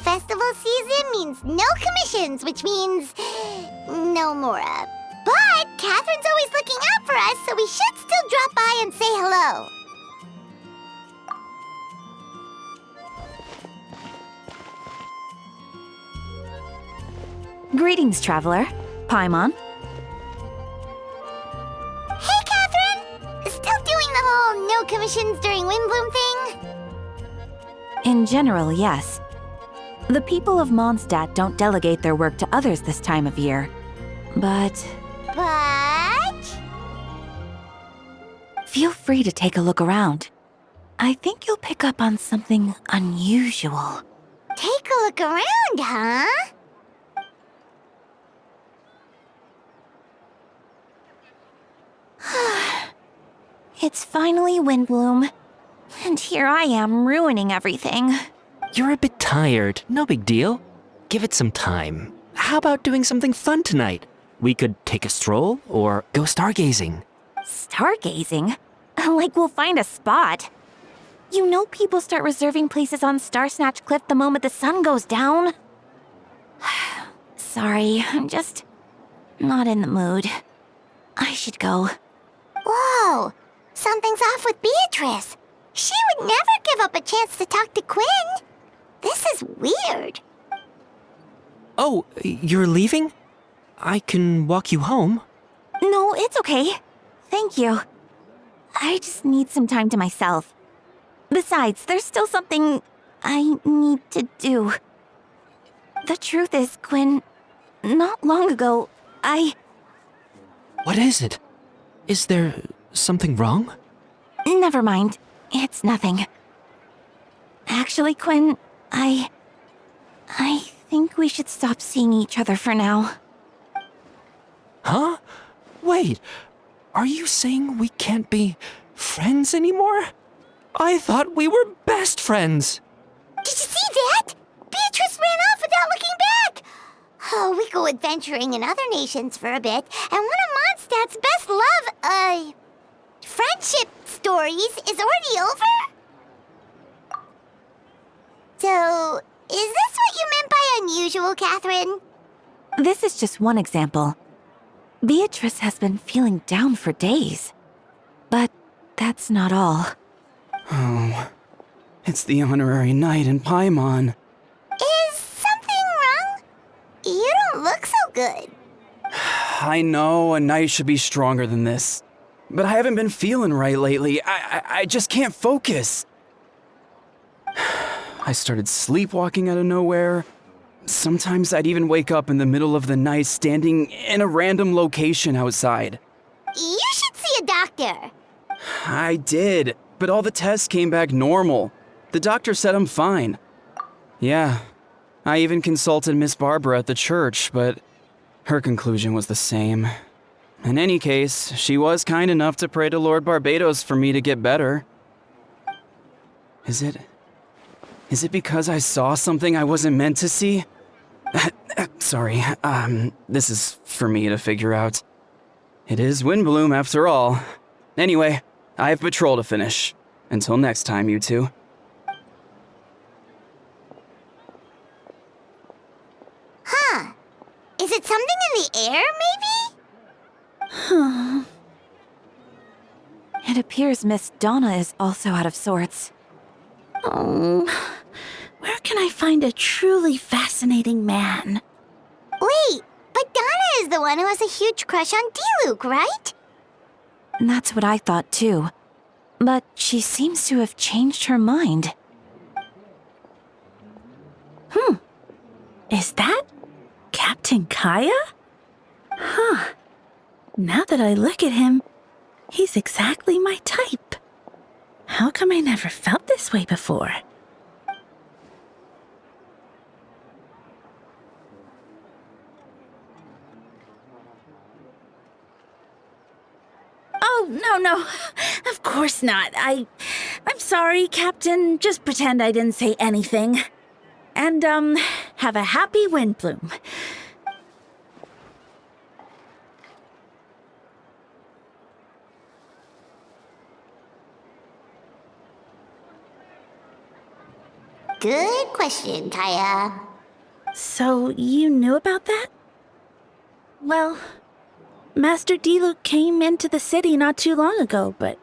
festival season means no commissions, which means no Mora. But Catherine's always looking out for us, so we should still drop by and say hello. Greetings, traveler. Paimon. Hey, Catherine! Still doing the whole no commissions during Windbloom thing? In general, yes. The people of Mondstadt don't delegate their work to others this time of year. But feel free to take a look around. I think you'll pick up on something unusual. Take a look around, huh? It's finally Windbloom. And here I am ruining everything. You're a bit tired. No big deal. Give it some time. How about doing something fun tonight? We could take a stroll or go stargazing. Stargazing? Like we'll find a spot. You know people start reserving places on Starsnatch Cliff the moment the sun goes down. Sorry, I'm just not in the mood. I should go. Whoa! Something's off with Beatrice. She would never give up a chance to talk to Quinn. This is weird. Oh, you're leaving? I can walk you home. No, it's okay. Thank you. I just need some time to myself. Besides, there's still something I need to do. The truth is, Quinn, not long ago, What is it? Is there something wrong? Never mind. It's nothing. Actually, Quinn, I think we should stop seeing each other for now. Huh? Wait, are you saying we can't be friends anymore? I thought we were best friends. Did you see that? Beatrice ran off without looking back. Oh, we go adventuring in other nations for a bit, and one of Mondstadt's best friendship stories is already over? So, is this what you meant by unusual, Catherine? This is just one example. Beatrice has been feeling down for days. But that's not all. Oh, it's the honorary knight in Paimon. Is something wrong? You don't look so good. I know a knight should be stronger than this, but I haven't been feeling right lately. I just can't focus. I started sleepwalking out of nowhere. Sometimes I'd even wake up in the middle of the night standing in a random location outside. You should see a doctor. I did, but all the tests came back normal. The doctor said I'm fine. Yeah, I even consulted Miss Barbara at the church, but her conclusion was the same. In any case, she was kind enough to pray to Lord Barbados for me to get better. Is it because I saw something I wasn't meant to see? Sorry, this is for me to figure out. It is Windbloom after all. Anyway, I have patrol to finish. Until next time, you two. Huh. Is it something in the air, maybe? It appears Miss Donna is also out of sorts. Oh, where can I find a truly fascinating man? Wait, but Donna is the one who has a huge crush on D-Luke, right? That's what I thought too. But she seems to have changed her mind. Is that Captain Kaya? Huh. Now that I look at him, he's exactly my type. How come I never felt this way before? Oh, no. Of course not. I'm sorry, Captain. Just pretend I didn't say anything. And, have a happy Windbloom. Good question, Kaya. So you knew about that? Well, Master Diluc came into the city not too long ago, but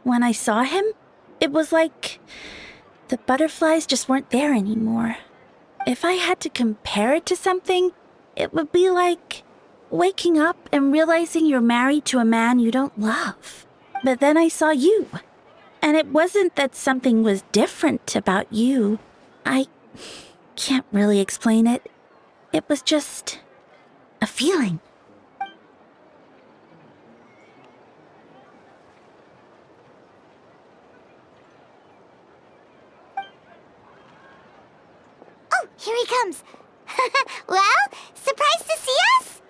when I saw him, it was like the butterflies just weren't there anymore. If I had to compare it to something, it would be like waking up and realizing you're married to a man you don't love. But then I saw you, and it wasn't that something was different about you. I can't really explain it. It was just a feeling. Oh, here he comes. Well, surprised to see us?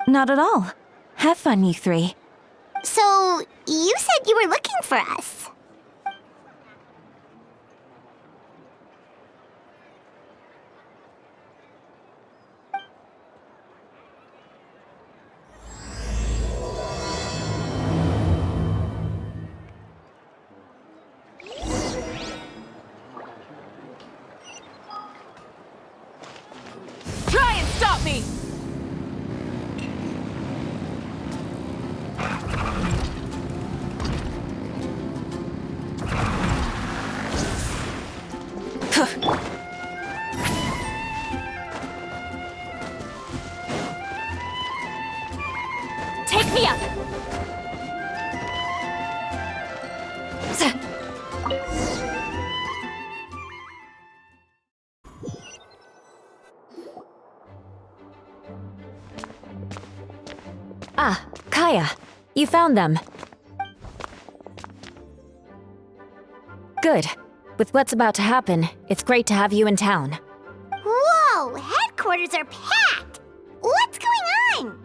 Not at all. Have fun, you three. So, you said you were looking for us. Try and stop me! Take me up! Ah, Kaya, you found them. Good. With what's about to happen, it's great to have you in town. Whoa, headquarters are packed! What's going on?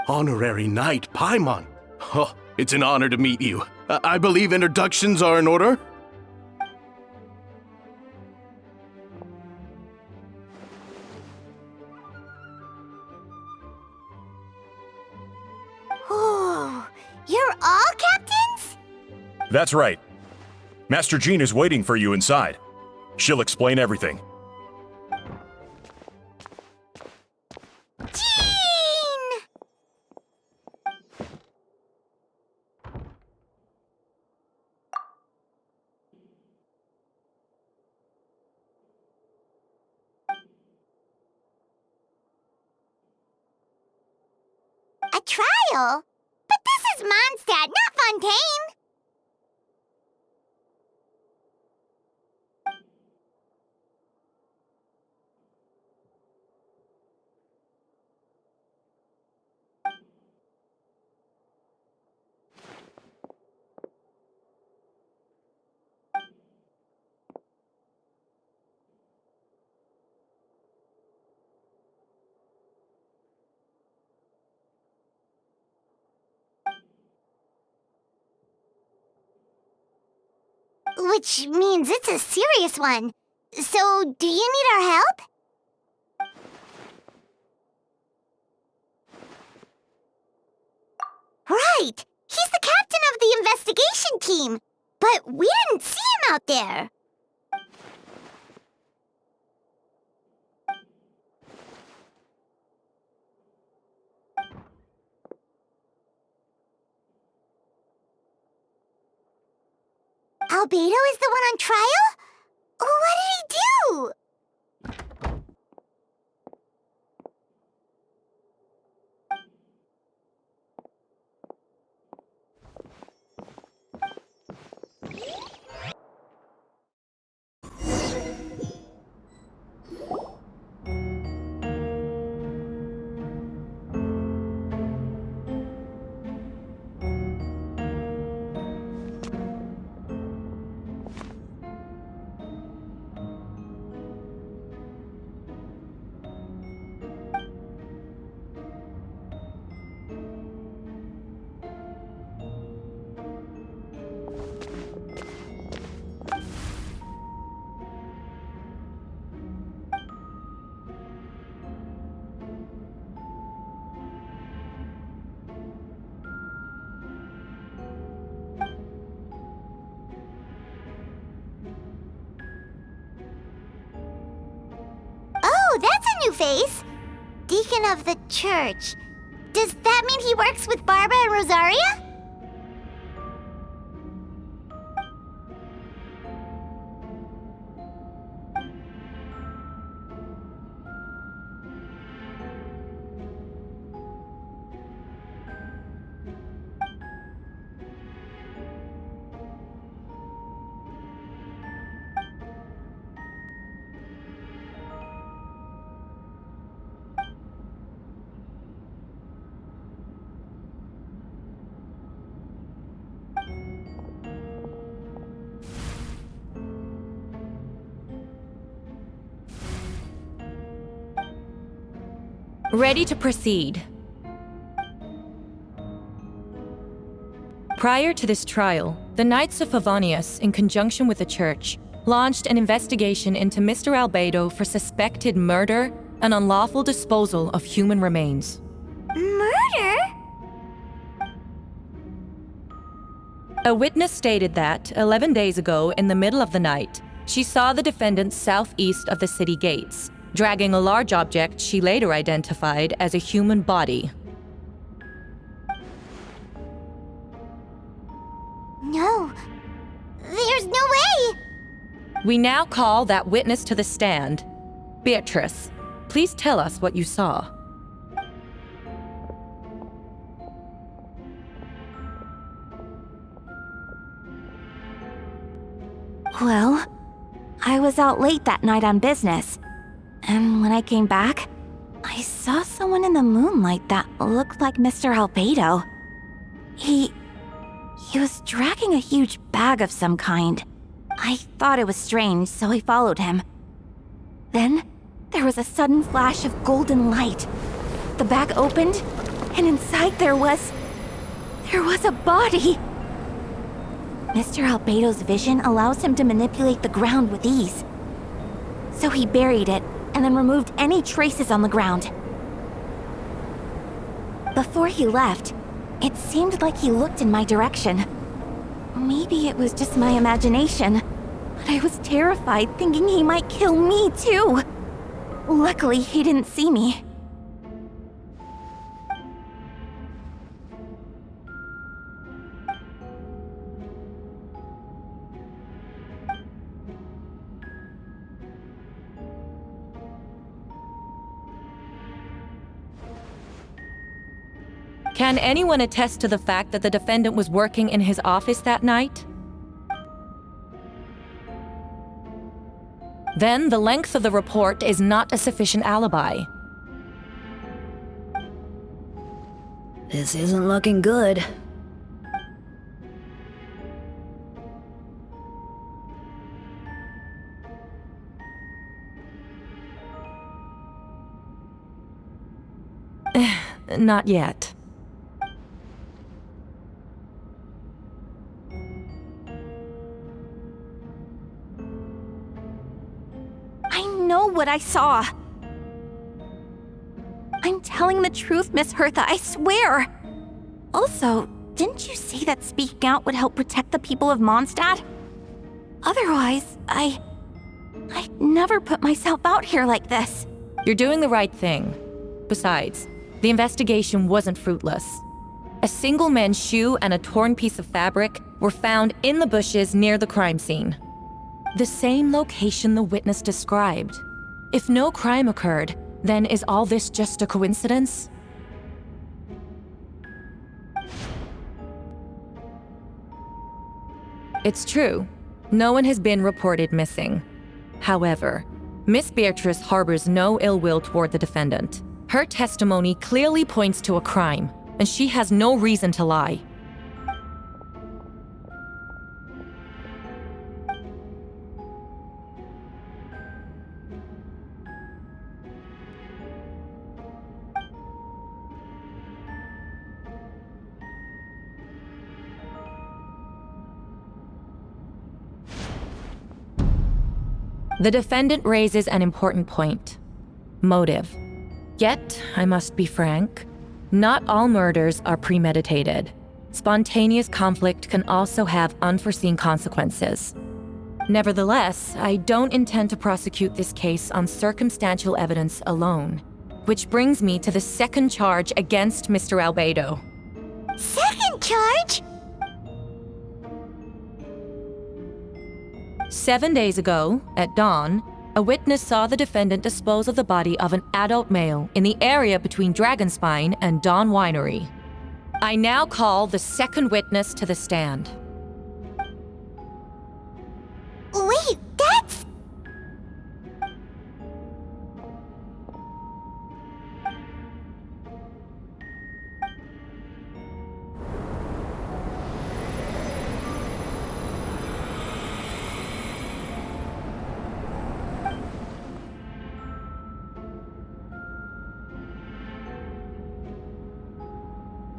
Honorary Knight Paimon. Oh, it's an honor to meet you. I believe introductions are in order? Oh, you're all captains? That's right. Master Jean is waiting for you inside. She'll explain everything. Jean! A trial? But this is Mondstadt, not Fontaine! Which means it's a serious one. So, do you need our help? Right! He's the captain of the investigation team! But we didn't see him out there! Albedo is the one on trial? What did he do? Oh, that's a new face. Deacon of the church. Does that mean he works with Barbara and Rosaria? Ready to proceed. Prior to this trial, the Knights of Favonius, in conjunction with the Church, launched an investigation into Mr. Albedo for suspected murder and unlawful disposal of human remains. Murder? A witness stated that, 11 days ago, in the middle of the night, she saw the defendant southeast of the city gates, dragging a large object she later identified as a human body. No. There's no way! We now call that witness to the stand. Beatrice, please tell us what you saw. Well, I was out late that night on business. And when I came back, I saw someone in the moonlight that looked like Mr. Albedo. He was dragging a huge bag of some kind. I thought it was strange, so I followed him. Then, there was a sudden flash of golden light. The bag opened, and inside there was a body. Mr. Albedo's vision allows him to manipulate the ground with ease. So he buried it, and then removed any traces on the ground. Before he left, it seemed like he looked in my direction. Maybe it was just my imagination, but I was terrified thinking he might kill me too. Luckily, he didn't see me. Can anyone attest to the fact that the defendant was working in his office that night? Then the length of the report is not a sufficient alibi. This isn't looking good. Not yet. I know what I saw. I'm telling the truth, Miss Hertha, I swear. Also, didn't you say that speaking out would help protect the people of Mondstadt? Otherwise, I'd never put myself out here like this. You're doing the right thing. Besides, the investigation wasn't fruitless. A single man's shoe and a torn piece of fabric were found in the bushes near the crime scene. The same location the witness described. If no crime occurred, then is all this just a coincidence? It's true. No one has been reported missing. However, Miss Beatrice harbors no ill will toward the defendant. Her testimony clearly points to a crime, and she has no reason to lie. The defendant raises an important point: motive. Yet, I must be frank, not all murders are premeditated. Spontaneous conflict can also have unforeseen consequences. Nevertheless, I don't intend to prosecute this case on circumstantial evidence alone. Which brings me to the second charge against Mr. Albedo. Second charge? 7 days ago, at dawn, a witness saw the defendant dispose of the body of an adult male in the area between Dragonspine and Dawn Winery. I now call the second witness to the stand. Wait, that's...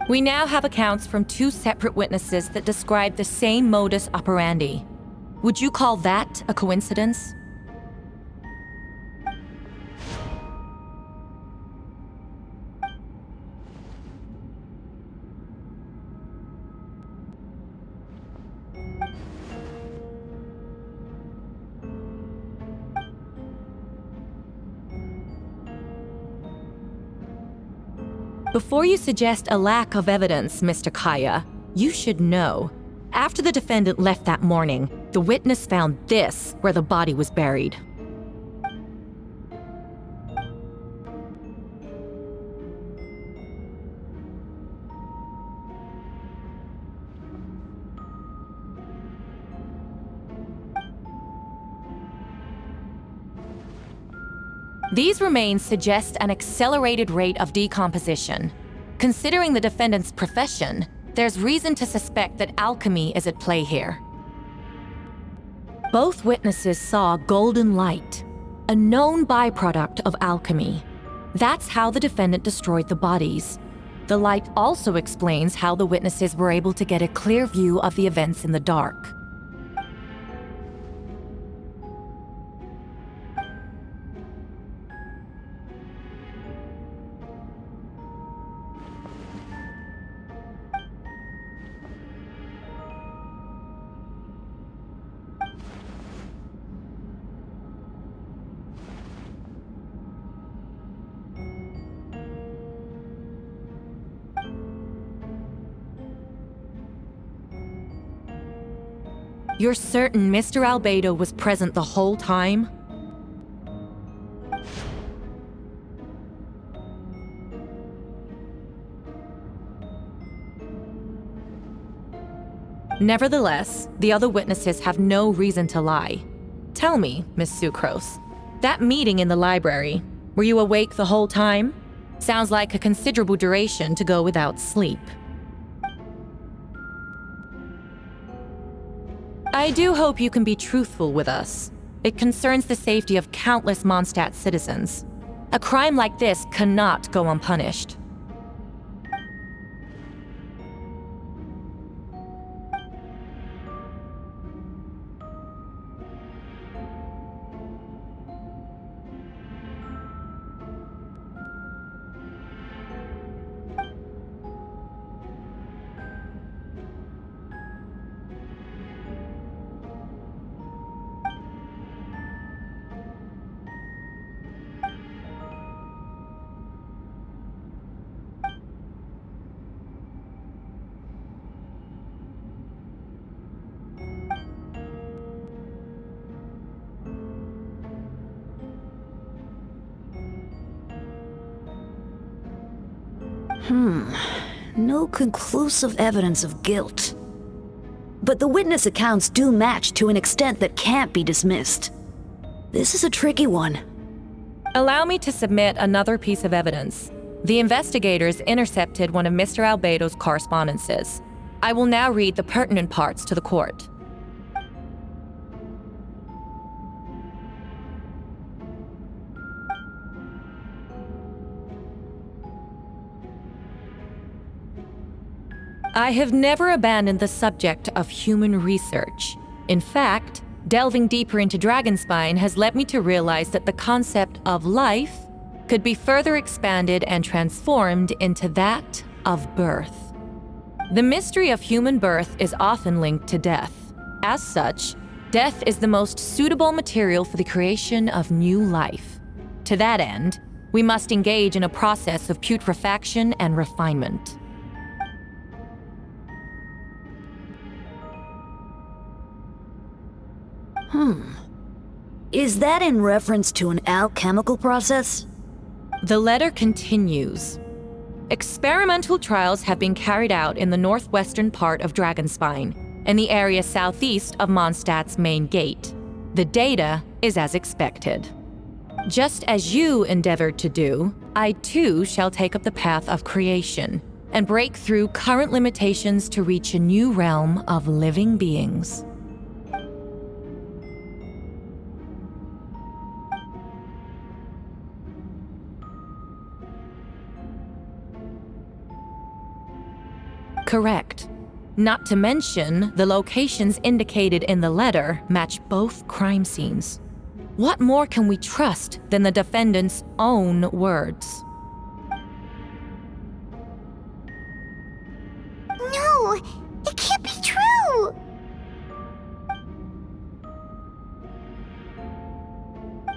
We now have accounts from 2 separate witnesses that describe the same modus operandi. Would you call that a coincidence? Before you suggest a lack of evidence, Mr. Kaya, you should know. After the defendant left that morning, the witness found this where the body was buried. These remains suggest an accelerated rate of decomposition. Considering the defendant's profession, there's reason to suspect that alchemy is at play here. Both witnesses saw golden light, a known byproduct of alchemy. That's how the defendant destroyed the bodies. The light also explains how the witnesses were able to get a clear view of the events in the dark. You're certain Mr. Albedo was present the whole time? Nevertheless, the other witnesses have no reason to lie. Tell me, Miss Sucrose, that meeting in the library, were you awake the whole time? Sounds like a considerable duration to go without sleep. I do hope you can be truthful with us. It concerns the safety of countless Mondstadt citizens. A crime like this cannot go unpunished. No conclusive evidence of guilt. But the witness accounts do match to an extent that can't be dismissed. This is a tricky one. Allow me to submit another piece of evidence. The investigators intercepted one of Mr. Albedo's correspondences. I will now read the pertinent parts to the court. I have never abandoned the subject of human research. In fact, delving deeper into Dragonspine has led me to realize that the concept of life could be further expanded and transformed into that of birth. The mystery of human birth is often linked to death. As such, Death is the most suitable material for the creation of new life. To that end, we must engage in a process of putrefaction and refinement. Is that in reference to an alchemical process? The letter continues. Experimental trials have been carried out in the northwestern part of Dragonspine, in the area southeast of Mondstadt's main gate. The data is as expected. Just as you endeavored to do, I too shall take up the path of creation and break through current limitations to reach a new realm of living beings. Correct. Not to mention, the locations indicated in the letter match both crime scenes. What more can we trust than the defendant's own words? No, it can't be true!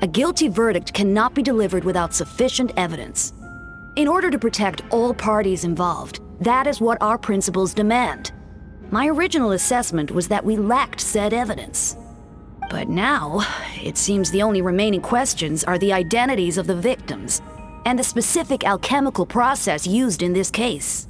A guilty verdict cannot be delivered without sufficient evidence. In order to protect all parties involved, that is what our principles demand. My original assessment was that we lacked said evidence. But now, it seems the only remaining questions are the identities of the victims and the specific alchemical process used in this case.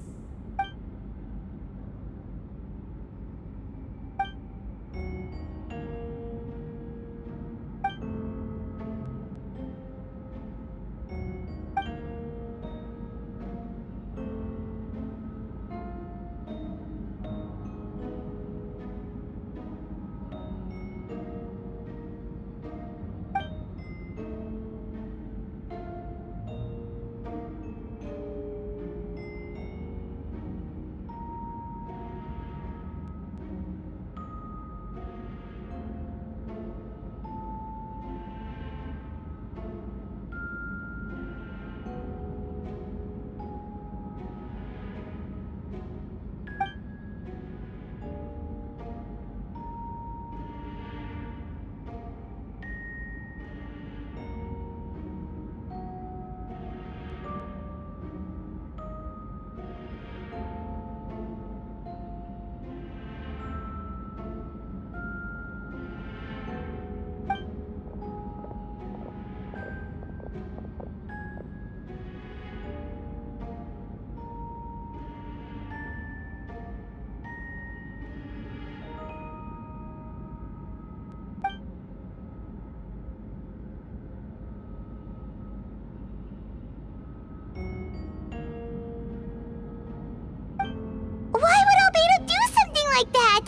Why would Albedo do something like that?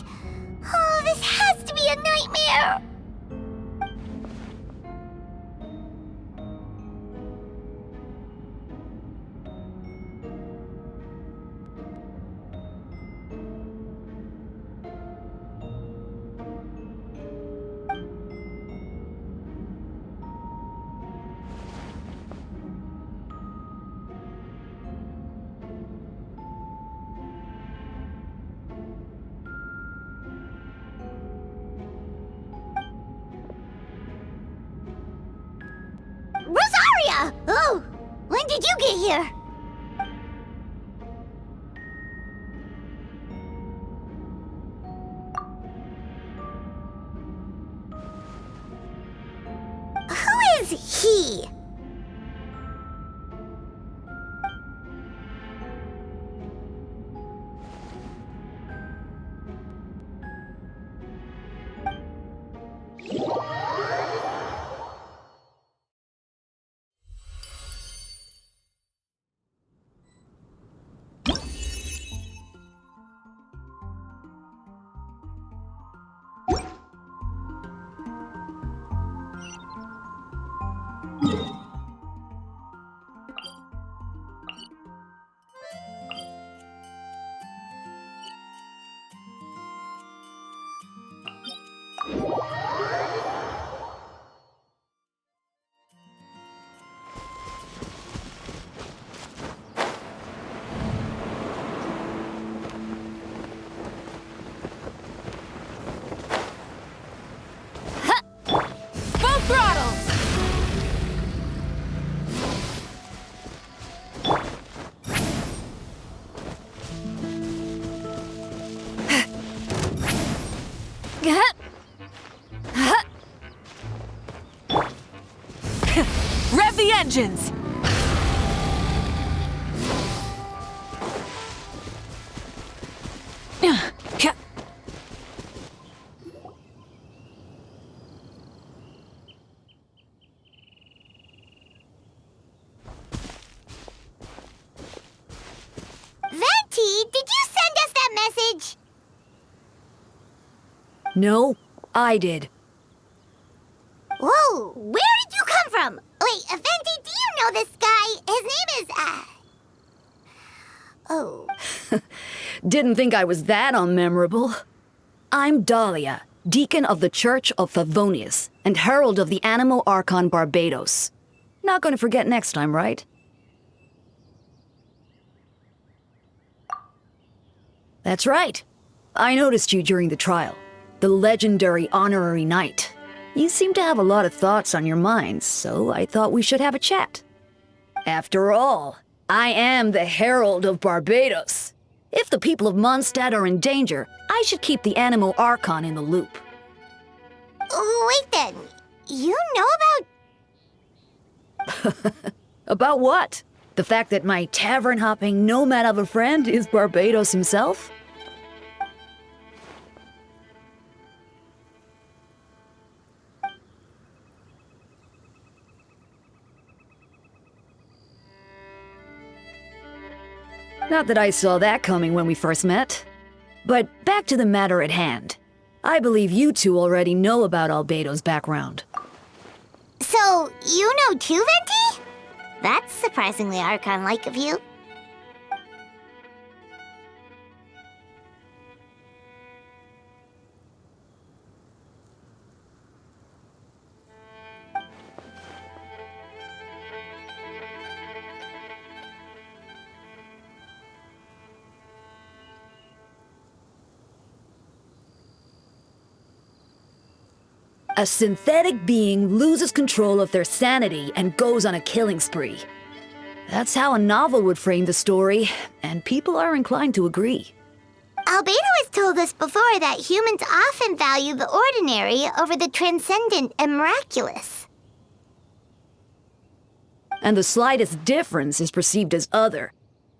Oh, this has to be a nightmare! Rosaria! Oh, when did you get here? Who is he? Rev the engines! Venti, did you send us that message? No, I did. Whoa, where did you come from? Wait, Venti, do you know this guy? His name is, Oh. Didn't think I was that unmemorable. I'm Dahlia, Deacon of the Church of Favonius, and Herald of the Animo Archon Barbados. Not gonna forget next time, right? That's right. I noticed you during the trial. The legendary honorary knight. You seem to have a lot of thoughts on your mind, so I thought we should have a chat. After all, I am the Herald of Barbados. If the people of Mondstadt are in danger, I should keep the Animo Archon in the loop. Wait then, you know about... About what? The fact that my tavern-hopping nomad of a friend is Barbados himself? Not that I saw that coming when we first met. But back to the matter at hand. I believe you two already know about Albedo's background. So, you know too, Venti? That's surprisingly Archon-like of you. A synthetic being loses control of their sanity and goes on a killing spree. That's how a novel would frame the story, and people are inclined to agree. Albedo has told us before that humans often value the ordinary over the transcendent and miraculous. And the slightest difference is perceived as other,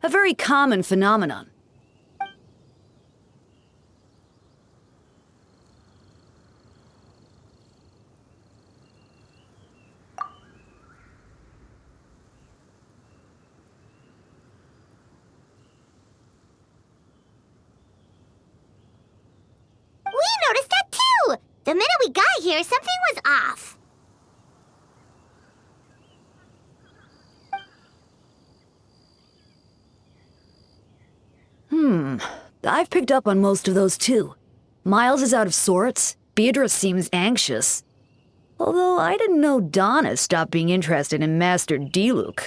a very common phenomenon. We noticed that too! The minute we got here, something was off. I've picked up on most of those too. Miles is out of sorts, Beatrice seems anxious. Although I didn't know Donna stopped being interested in Master Diluc.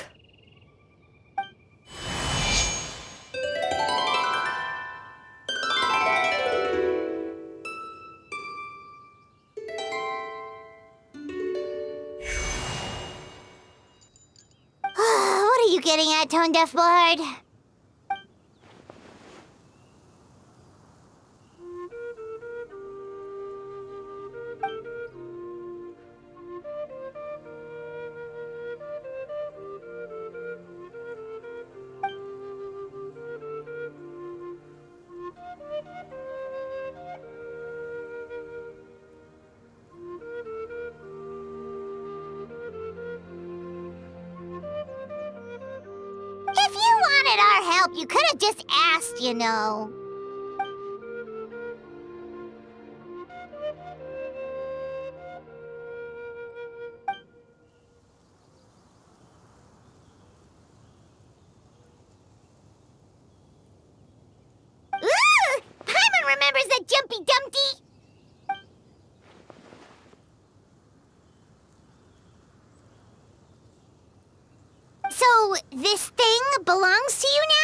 What are you getting at, Tone Deaf Bard? If you wanted our help, you could have just asked, you know. Ooh! Paimon remembers that Jumpy Dumpty! So, this thing belongs to you now?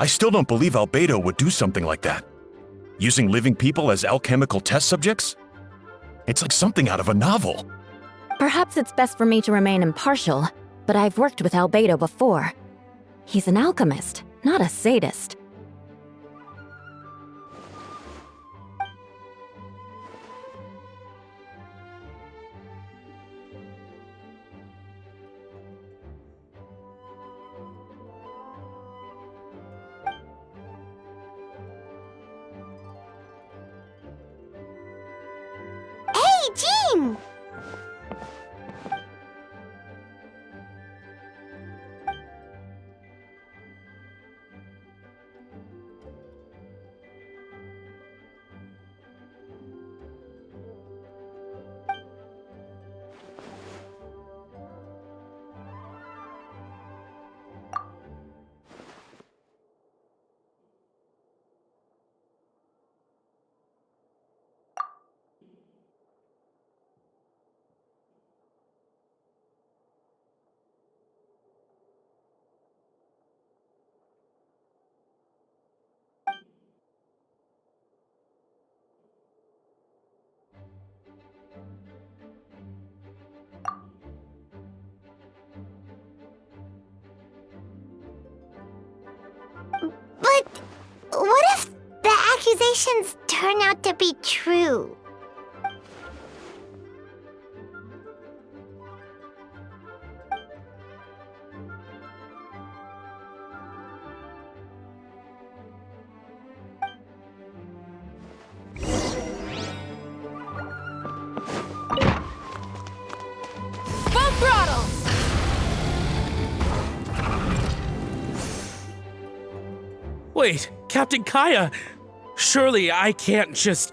I still don't believe Albedo would do something like that. Using living people as alchemical test subjects? It's like something out of a novel. Perhaps it's best for me to remain impartial, but I've worked with Albedo before. He's an alchemist, not a sadist. Hey, Jean! But what if the accusations turn out to be true? Full throttle! Wait, Captain Kaya! Surely I can't just...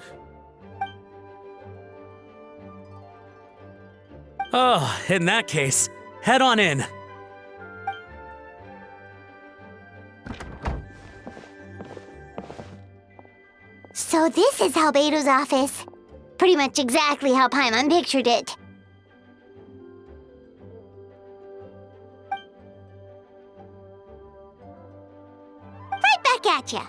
Oh, in that case, head on in. So this is Albedo's office. Pretty much exactly how Paimon pictured it. Right back at ya.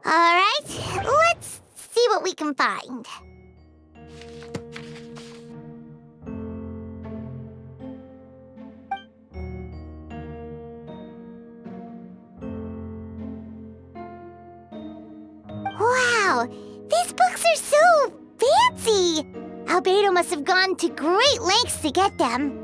All right, let's see what we can find. Wow, these books are so fancy! Albedo must have gone to great lengths to get them.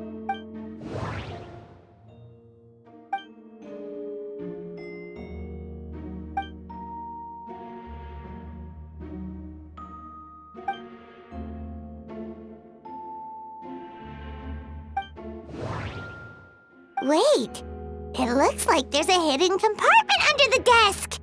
Wait, it looks like there's a hidden compartment under the desk!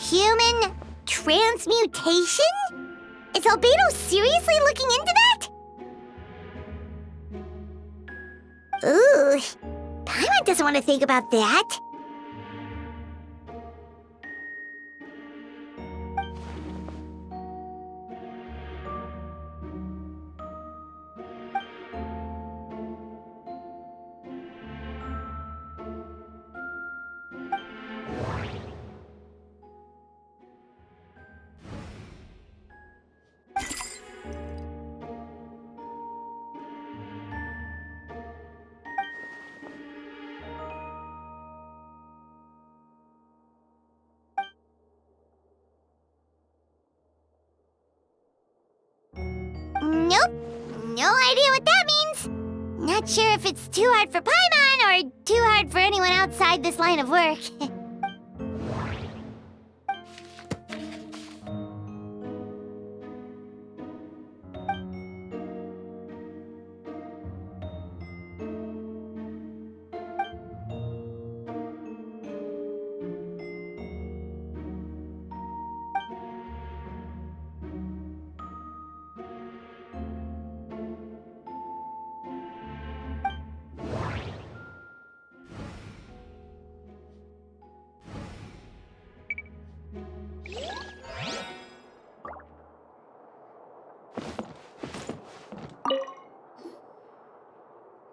Human transmutation? Is Albedo seriously looking into that? Ooh, Paimon doesn't want to think about that. Nope. No idea what that means. Not sure if it's too hard for Paimon or too hard for anyone outside this line of work.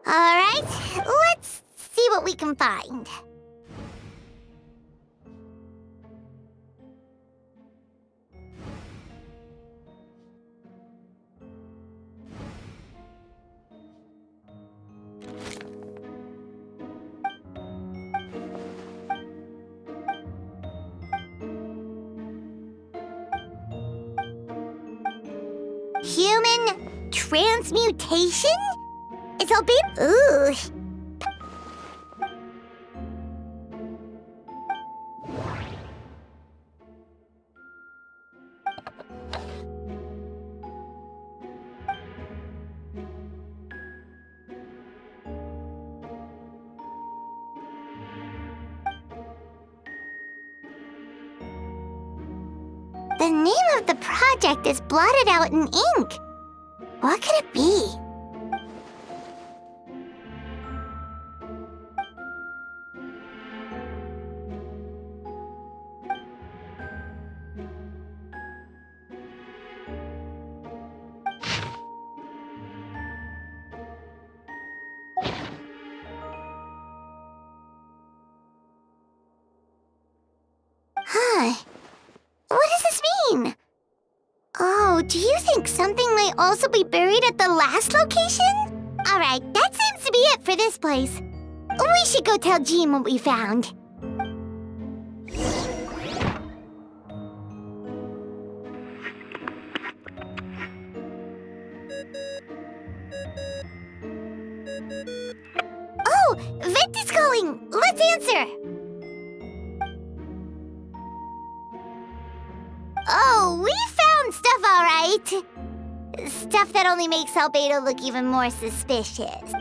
Alright, let's see what we can find. Human transmutation? It's Albedo. Ooh. The name of the project is blotted out in ink. What could it be? Huh. What does this mean? Oh, do you think something might also be buried at the last location? Alright, that seems to be it for this place. We should go tell Jean what we found. Oh, Vent is calling! Let's answer! Oh, we found stuff, all right. Stuff that only makes Albedo look even more suspicious.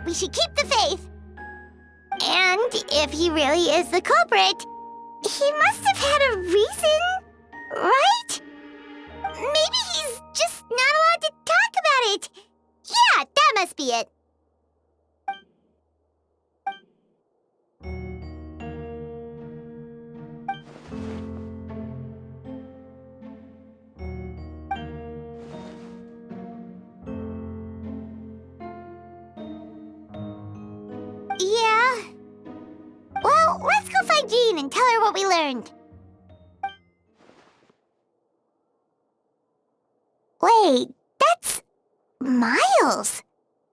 We should keep the faith. And if he really is the culprit, he must have had a reason, right? Maybe he's just not allowed to talk about it. Yeah, that must be it. Yeah. Well, let's go find Jean and tell her what we learned. Wait, that's Miles.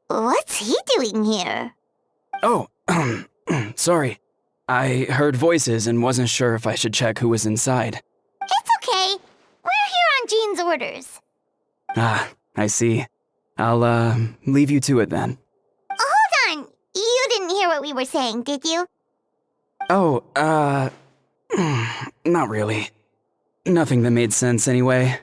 What's he doing here? Oh, sorry. I heard voices and wasn't sure if I should check who was inside. It's okay. We're here on Jean's orders. Ah, I see. I'll, leave you to it then. Hold on. You didn't hear what we were saying, did you? Oh, not really. Nothing that made sense anyway.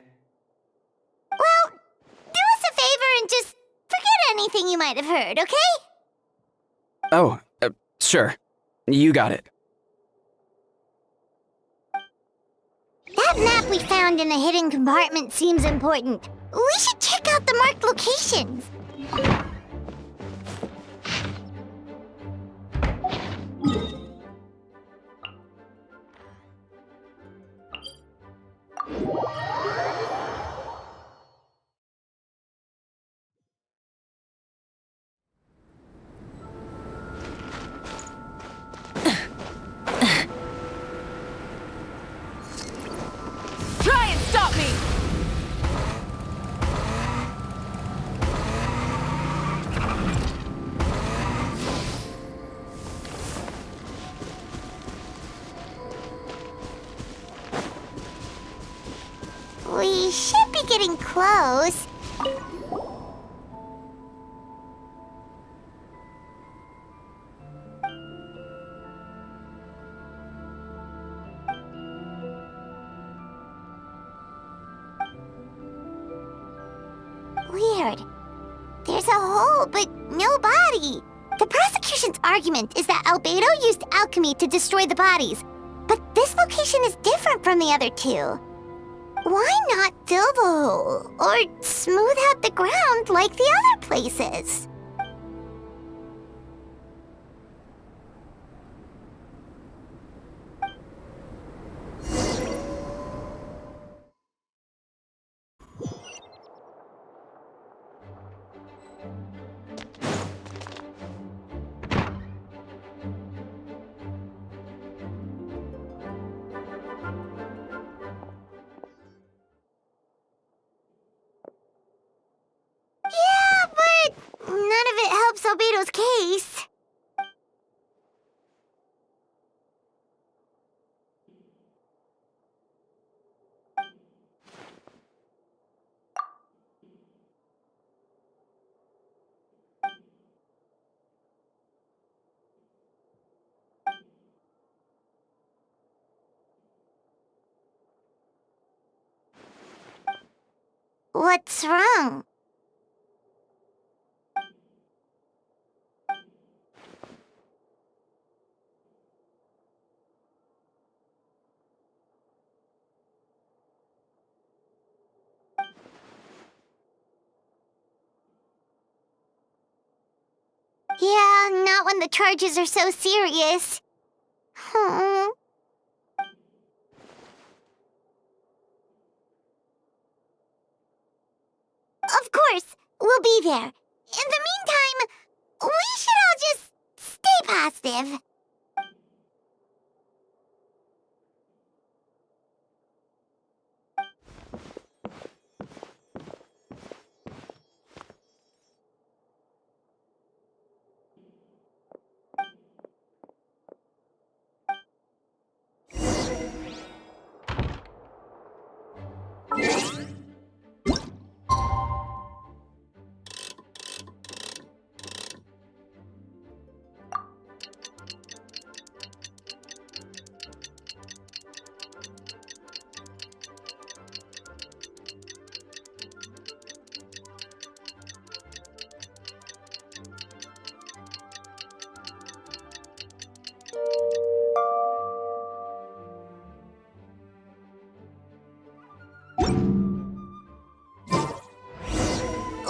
Well, do us a favor and just forget anything you might have heard, okay? Oh, sure. You got it. That map we found in the hidden compartment seems important. We should check out the marked locations. Try and stop me! We should be getting close. Weird. There's a hole, but no body. The prosecution's argument is that Albedo used alchemy to destroy the bodies, but this location is different from the other two. Why not fill the hole, or smooth out the ground like the other places? Yeah, but none of it helps Albedo's case. What's wrong? Yeah, not when the charges are so serious. Hmm. Of course, we'll be there. In the meantime, we should all just stay positive.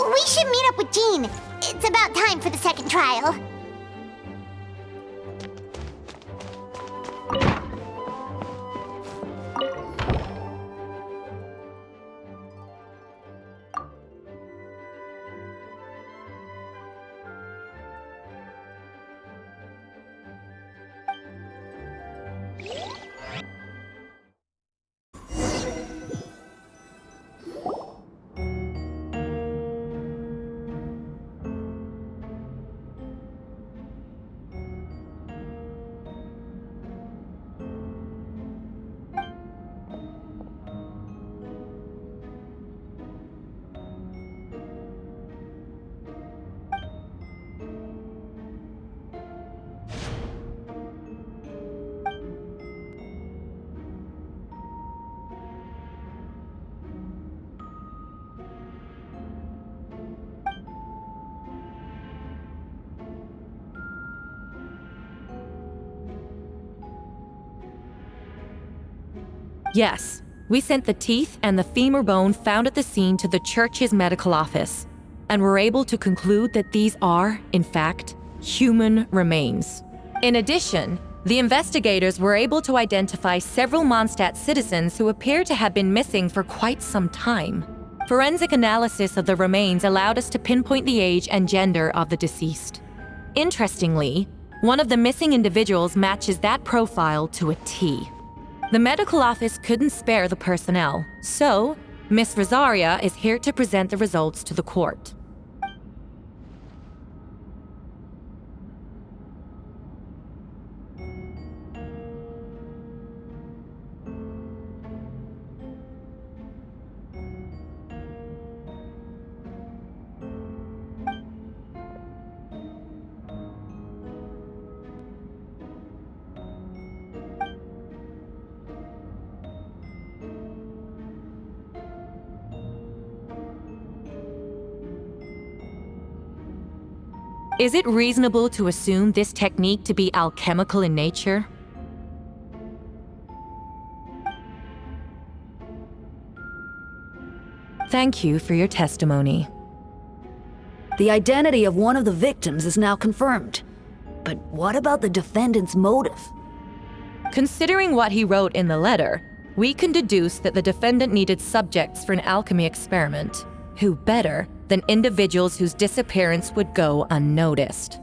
We should meet up with Jean. It's about time for the second trial. Yes, we sent the teeth and the femur bone found at the scene to the church's medical office, and were able to conclude that these are, in fact, human remains. In addition, the investigators were able to identify several Mondstadt citizens who appear to have been missing for quite some time. Forensic analysis of the remains allowed us to pinpoint the age and gender of the deceased. Interestingly, one of the missing individuals matches that profile to a T. The medical office couldn't spare the personnel, so Miss Rosaria is here to present the results to the court. Is it reasonable to assume this technique to be alchemical in nature? Thank you for your testimony. The identity of one of the victims is now confirmed. But what about the defendant's motive? Considering what he wrote in the letter, we can deduce that the defendant needed subjects for an alchemy experiment. Who better than individuals whose disappearance would go unnoticed?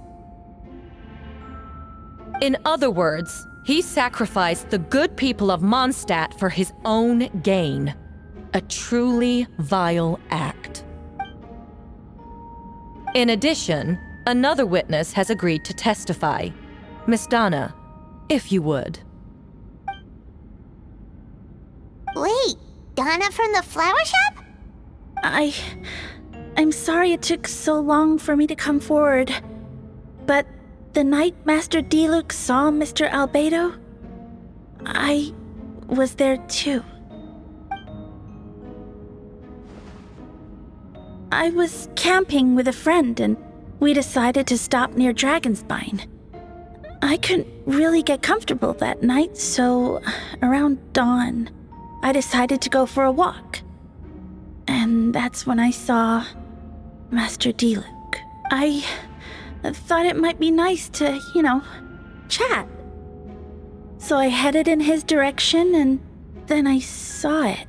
In other words, he sacrificed the good people of Mondstadt for his own gain. A truly vile act. In addition, another witness has agreed to testify. Miss Donna, if you would. Wait, Donna from the flower shop? I'm sorry it took so long for me to come forward, but the night Master Diluc saw Mr. Albedo, I was there too. I was camping with a friend and we decided to stop near Dragonspine. I couldn't really get comfortable that night, so around dawn, I decided to go for a walk. And that's when I saw Master Diluc. I thought it might be nice to, chat. So I headed in his direction and then I saw it.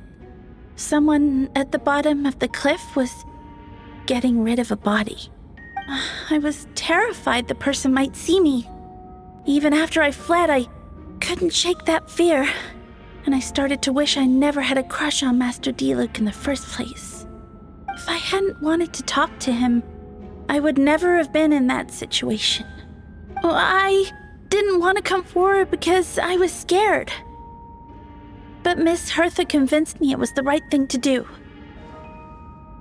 Someone at the bottom of the cliff was getting rid of a body. I was terrified the person might see me. Even after I fled, I couldn't shake that fear. And I started to wish I never had a crush on Master Diluc in the first place. If I hadn't wanted to talk to him, I would never have been in that situation. Well, I didn't want to come forward because I was scared. But Miss Hertha convinced me it was the right thing to do.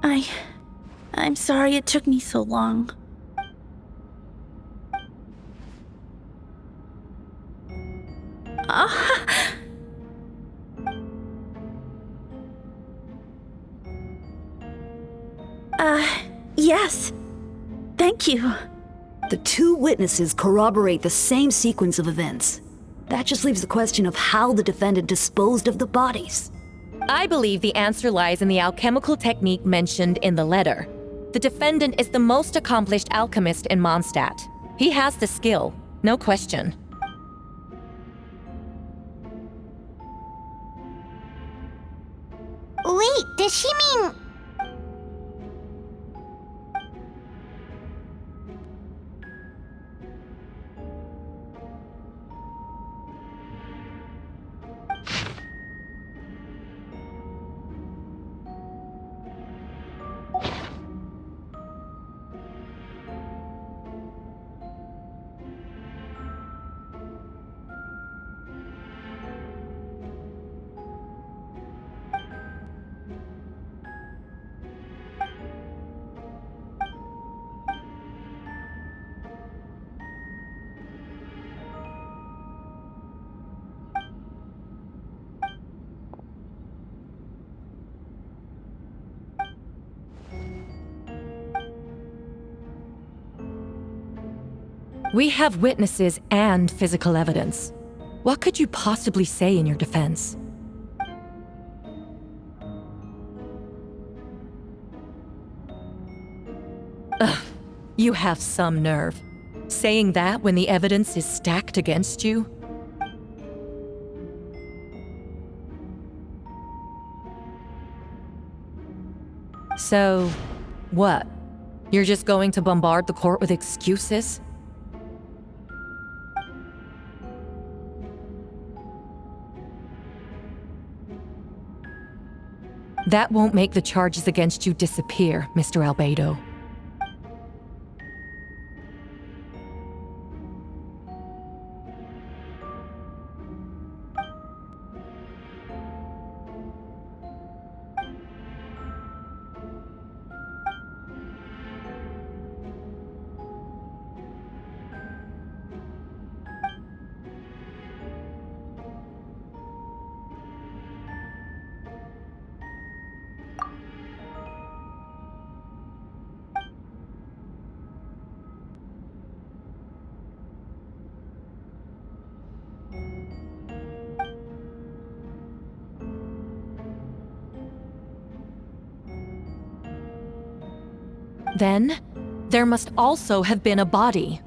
I'm sorry it took me so long. Yes. Thank you. The two witnesses corroborate the same sequence of events. That just leaves the question of how the defendant disposed of the bodies. I believe the answer lies in the alchemical technique mentioned in the letter. The defendant is the most accomplished alchemist in Mondstadt. He has the skill, no question. Wait, does she mean... We have witnesses and physical evidence. What could you possibly say in your defense? You have some nerve. Saying that when the evidence is stacked against you? So, what? You're just going to bombard the court with excuses? That won't make the charges against you disappear, Mr. Albedo. Then, there must also have been a body.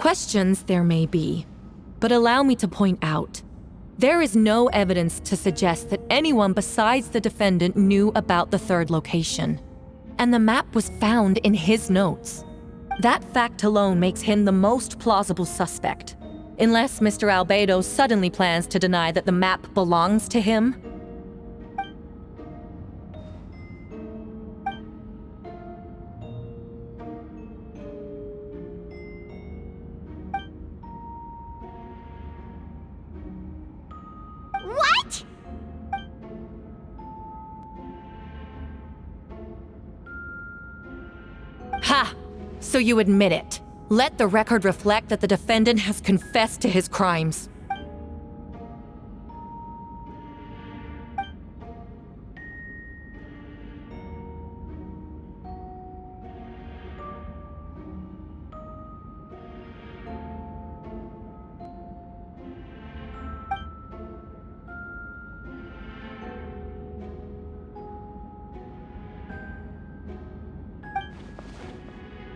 Questions there may be, but allow me to point out, there is no evidence to suggest that anyone besides the defendant knew about the third location. And the map was found in his notes. That fact alone makes him the most plausible suspect. Unless Mr. Albedo suddenly plans to deny that the map belongs to him. What? Ha! So you admit it. Let the record reflect that the defendant has confessed to his crimes.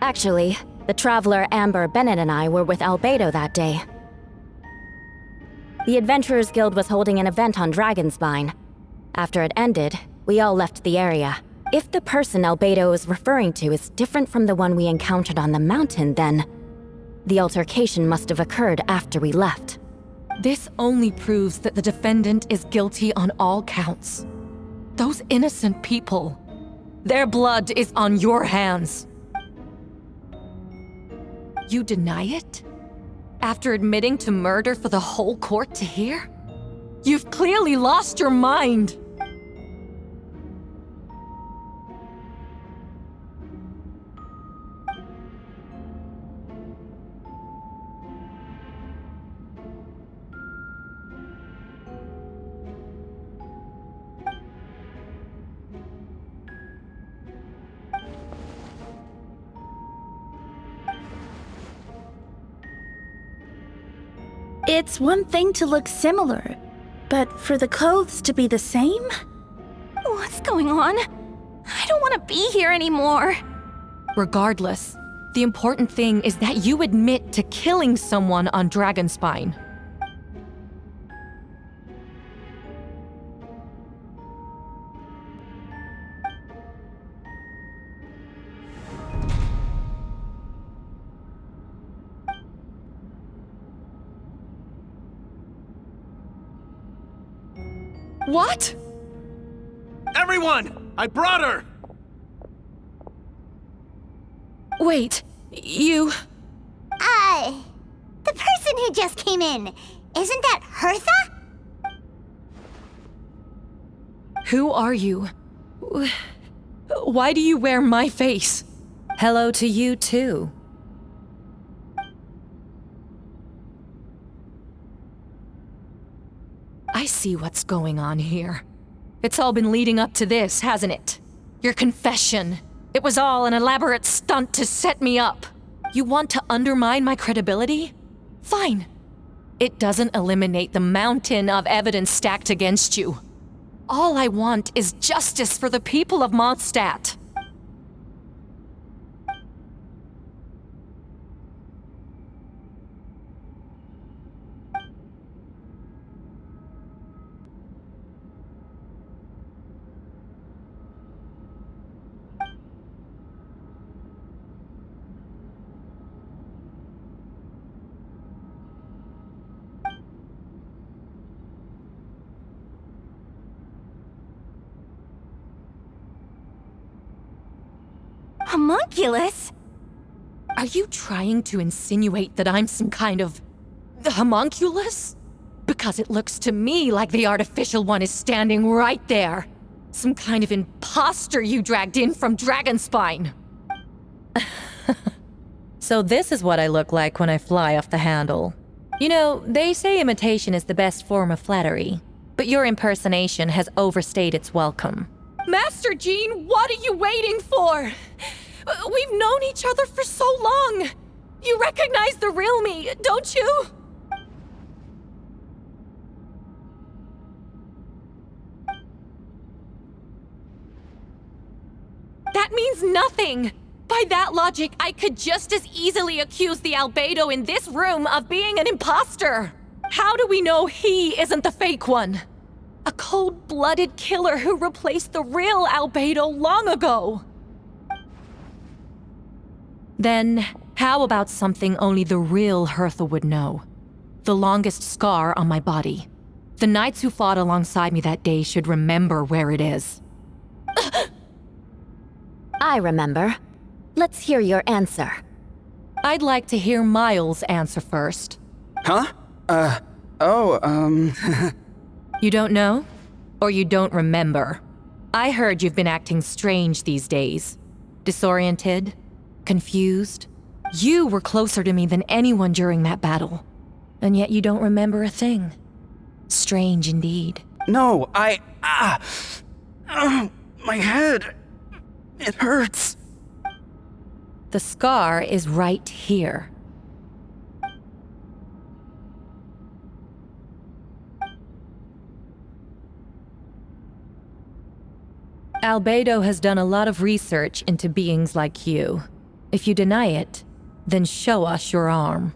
Actually, the traveler Amber, Bennett, and I were with Albedo that day. The Adventurers Guild was holding an event on Dragonspine. After it ended, we all left the area. If the person Albedo is referring to is different from the one we encountered on the mountain, then the altercation must have occurred after we left. This only proves that the defendant is guilty on all counts. Those innocent people, their blood is on your hands. You deny it? After admitting to murder for the whole court to hear? You've clearly lost your mind! It's one thing to look similar, but for the clothes to be the same? What's going on? I don't want to be here anymore. Regardless, the important thing is that you admit to killing someone on Dragonspine. What? Everyone! I brought her! Wait, you... The person who just came in, isn't that Hertha? Who are you? Why do you wear my face? Hello to you too. I see what's going on here. It's all been leading up to this, hasn't it? Your confession. It was all an elaborate stunt to set me up. You want to undermine my credibility? Fine. It doesn't eliminate the mountain of evidence stacked against you. All I want is justice for the people of Mondstadt. Homunculus? Are you trying to insinuate that I'm some kind of homunculus? Because it looks to me like the artificial one is standing right there. Some kind of impostor you dragged in from Dragonspine. So this is what I look like when I fly off the handle. You know, they say imitation is the best form of flattery, but your impersonation has overstayed its welcome. Master Jean, what are you waiting for? We've known each other for so long. You recognize the real me, don't you? That means nothing. By that logic, I could just as easily accuse the Albedo in this room of being an impostor. How do we know he isn't the fake one? A cold-blooded killer who replaced the real Albedo long ago. Then, how about something only the real Hertha would know? The longest scar on my body. The knights who fought alongside me that day should remember where it is. I remember. Let's hear your answer. I'd like to hear Miles' answer first. Huh? You don't know? Or you don't remember? I heard you've been acting strange these days. Disoriented? Confused? You were closer to me than anyone during that battle. And yet you don't remember a thing. Strange indeed. No, my head. It hurts. The scar is right here. Albedo has done a lot of research into beings like you. If you deny it, then show us your arm.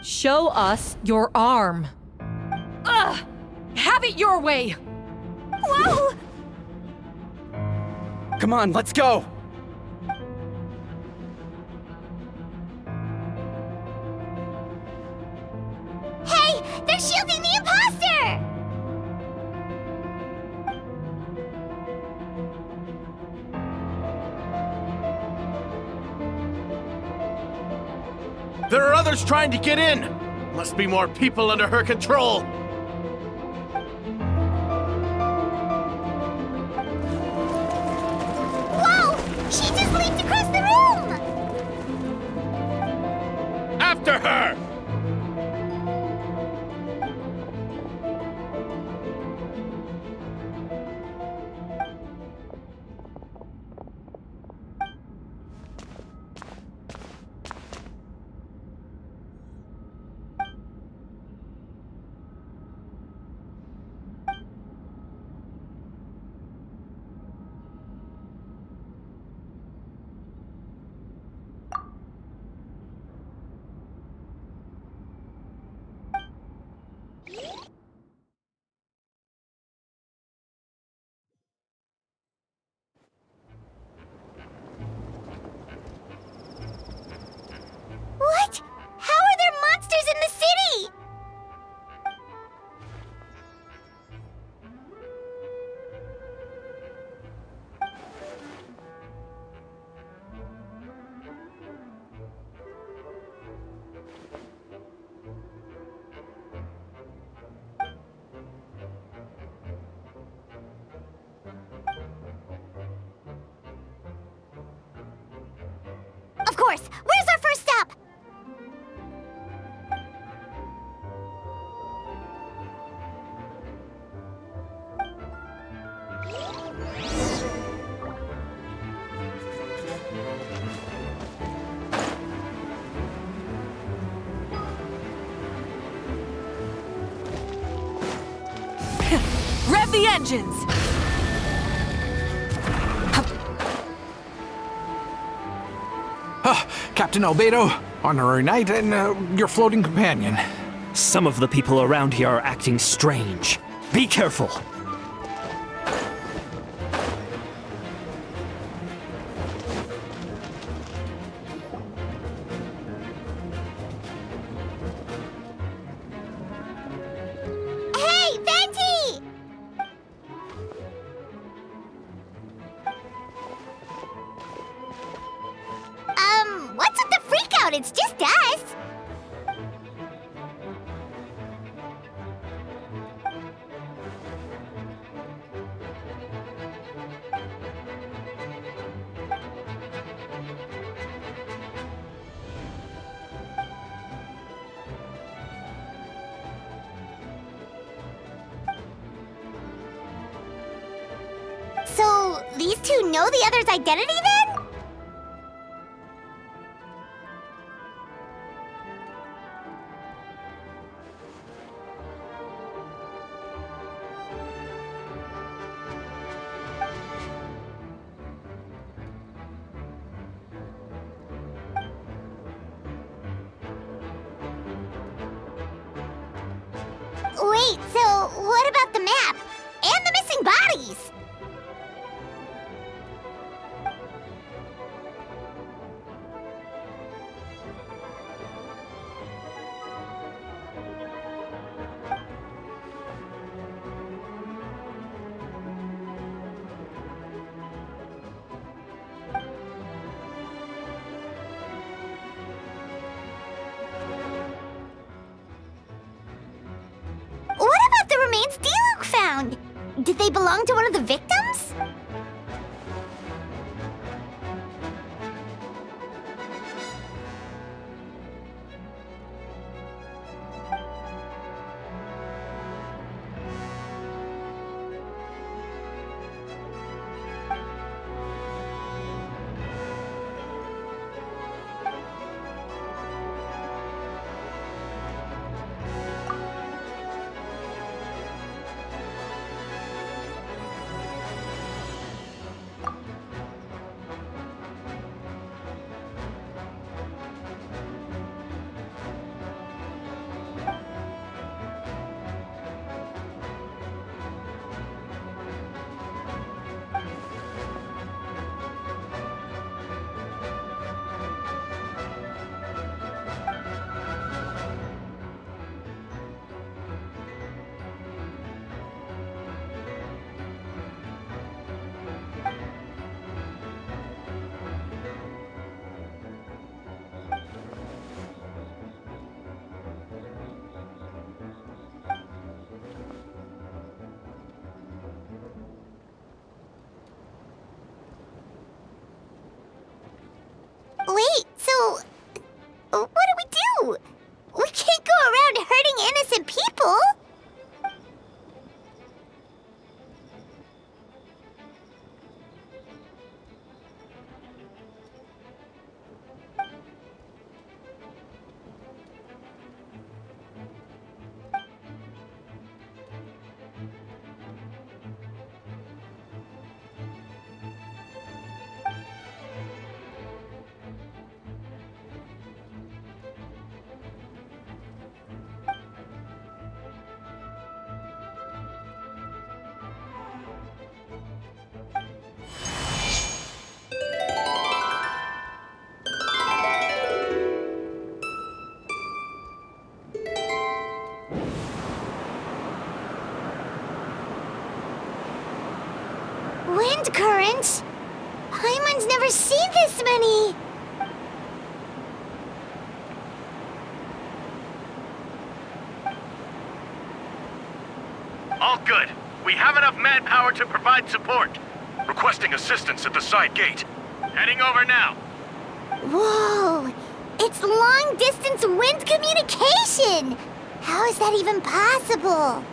Show us your arm. Ugh! Have it your way! Whoa! Come on, let's go! Hey, they're shielding the impostor! There are others trying to get in! Must be more people under her control! Whoa! She just leaped across the room! After her! What? How are there monsters in the city? Of course! Where's our first stop? Rev the engines! Captain Albedo, honorary knight, and your floating companion. Some of the people around here are acting strange. Be careful. Hey, Venti! What's with the freak out? It's just us. So, these two know the other's identity then? Wait, so what about the map? And the missing bodies? What about the remains Diluc found? Did they belong to one of the victims? Wait, so what do we do? We can't go around hurting innocent people. Wind currents? Paimon's never seen this many! All good. We have enough manpower to provide support. Requesting assistance at the side gate. Heading over now. Whoa! It's long-distance wind communication! How is that even possible?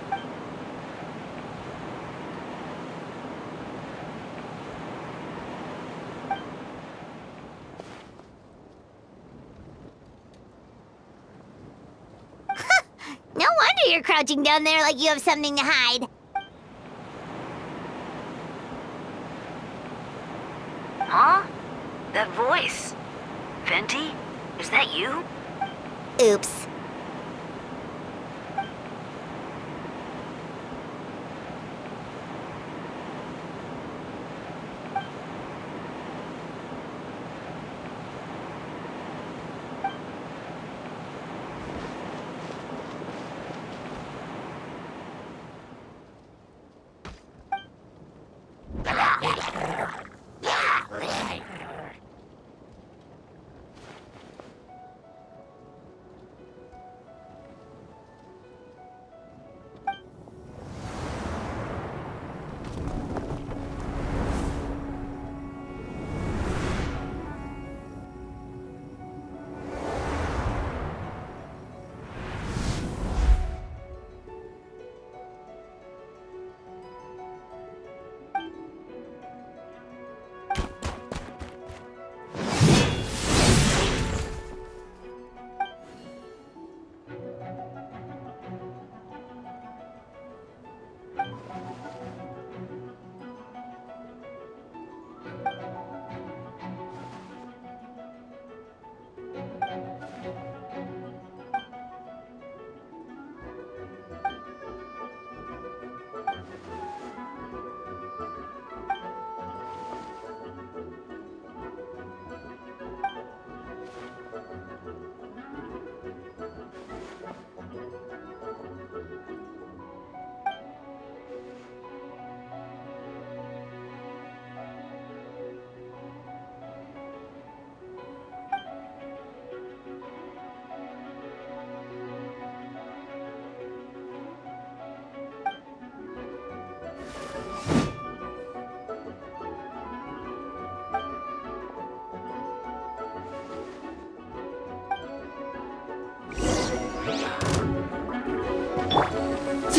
No wonder you're crouching down there like you have something to hide. Huh? That voice. Venti? Is that you? Oops.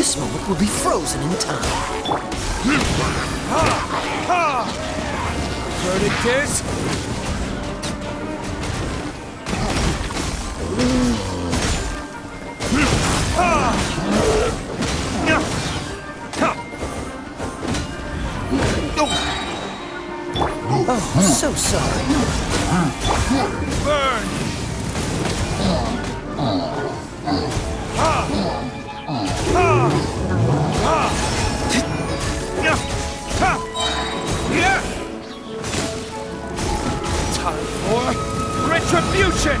This moment will be frozen in time. Verdict is... Oh, so sorry. Burn! Time for retribution!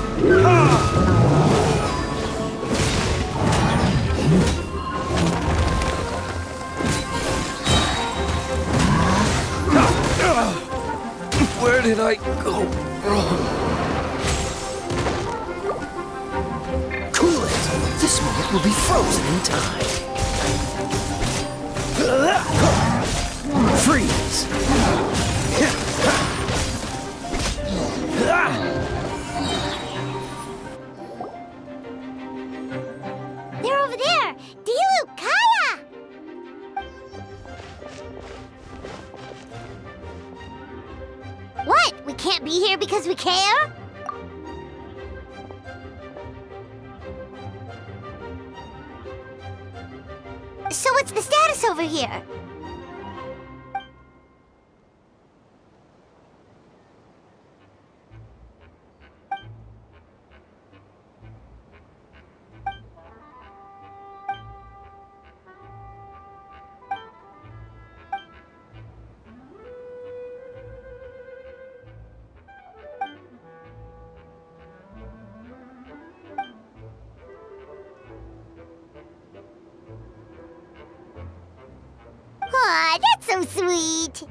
Where did I go wrong? Cool it. This moment will be frozen in time. Freeze. They're over there! Dilu, Kaya! What? We can't be here because we care? So what's the status over here? Aw, that's so sweet.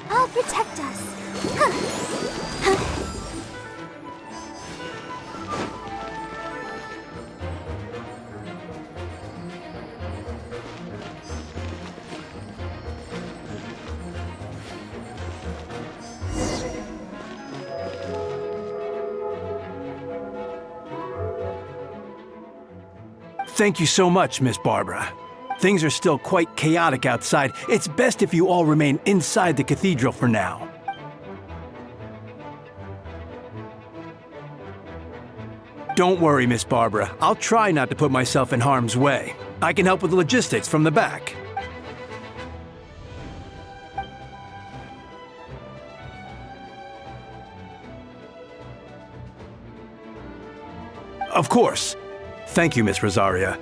I'll protect us. Thank you so much, Miss Barbara. Things are still quite chaotic outside. It's best if you all remain inside the cathedral for now. Don't worry, Miss Barbara. I'll try not to put myself in harm's way. I can help with the logistics from the back. Of course. Thank you, Miss Rosaria.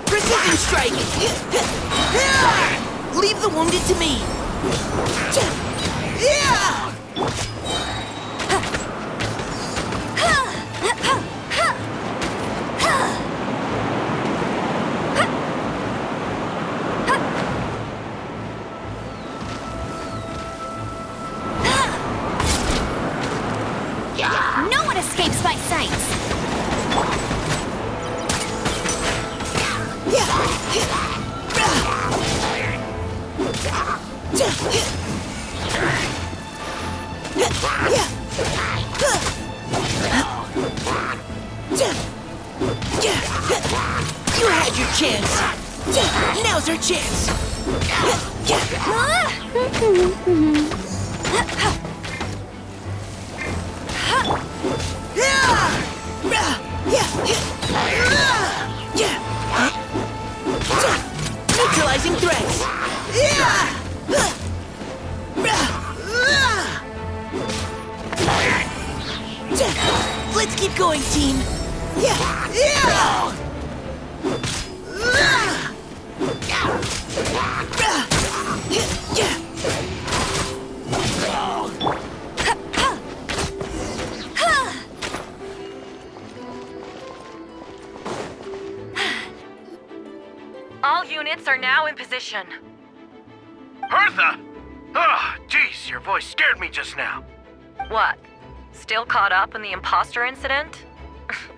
Precision strike! Leave the wounded to me! No one escapes my sights! You had your chance! Now's our chance! Neutralizing threats! Let's keep going, team! All units are now in position. Hertha! Oh, jeez, your voice scared me just now. What? Still caught up in the impostor incident?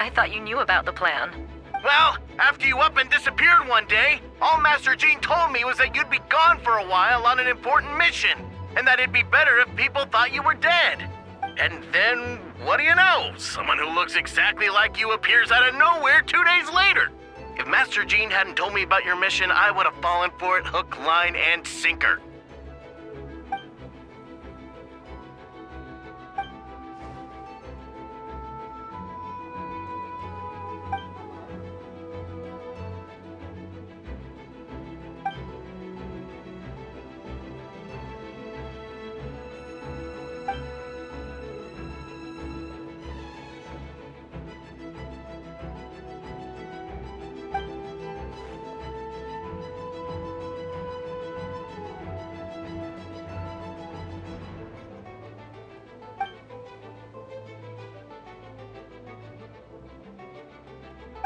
I thought you knew about the plan. Well, after you up and disappeared one day, all Master Jean told me was that you'd be gone for a while on an important mission, and that it'd be better if people thought you were dead. And then, what do you know? Someone who looks exactly like you appears out of nowhere 2 days later. If Master Jean hadn't told me about your mission, I would have fallen for it hook, line, and sinker.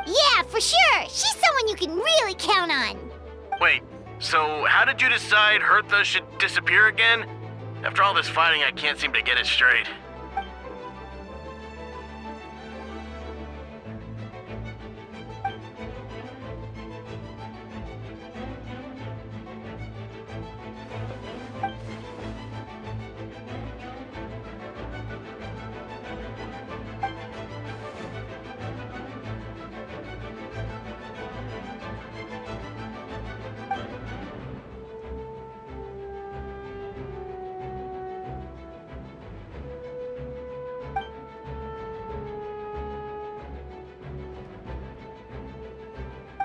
Yeah, for sure! She's someone you can really count on! Wait, so how did you decide Hertha should disappear again? After all this fighting, I can't seem to get it straight.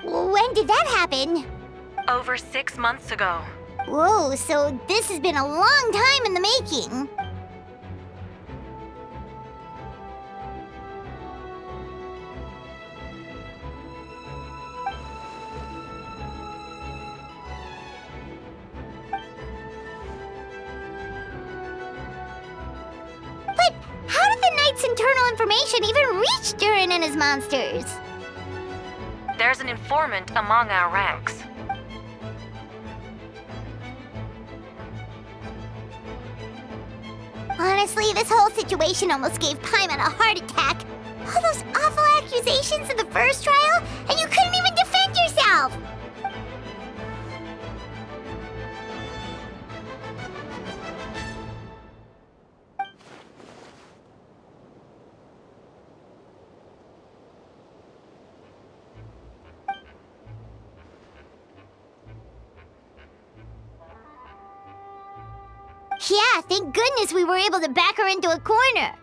When did that happen? Over 6 months ago. Whoa, so this has been a long time in the making. But how did the Knight's internal information even reach Durin and his monsters? There's an informant among our ranks. Honestly, this whole situation almost gave Paimon a heart attack. All those awful accusations in the first trial, and you couldn't even defend yourself! Yeah, thank goodness we were able to back her into a corner.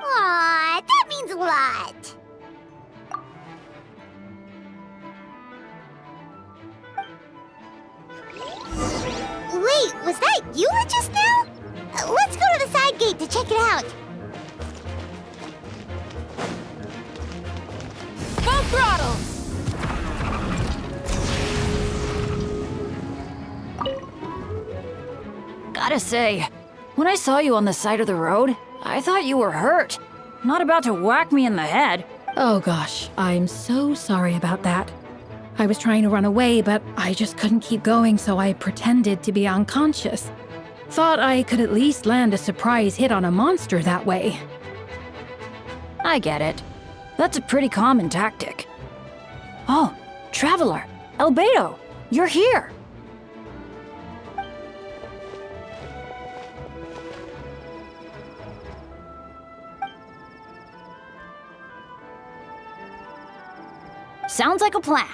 Aw, that means a lot. Wait, was that you just now? Let's go to the side gate to check it out. Full throttle! Gotta say, when I saw you on the side of the road, I thought you were hurt. Not about to whack me in the head. Oh gosh, I'm so sorry about that. I was trying to run away, but I just couldn't keep going, so I pretended to be unconscious. Thought I could at least land a surprise hit on a monster that way. I get it. That's a pretty common tactic. Oh, Traveler, Albedo, you're here. Sounds like a plan.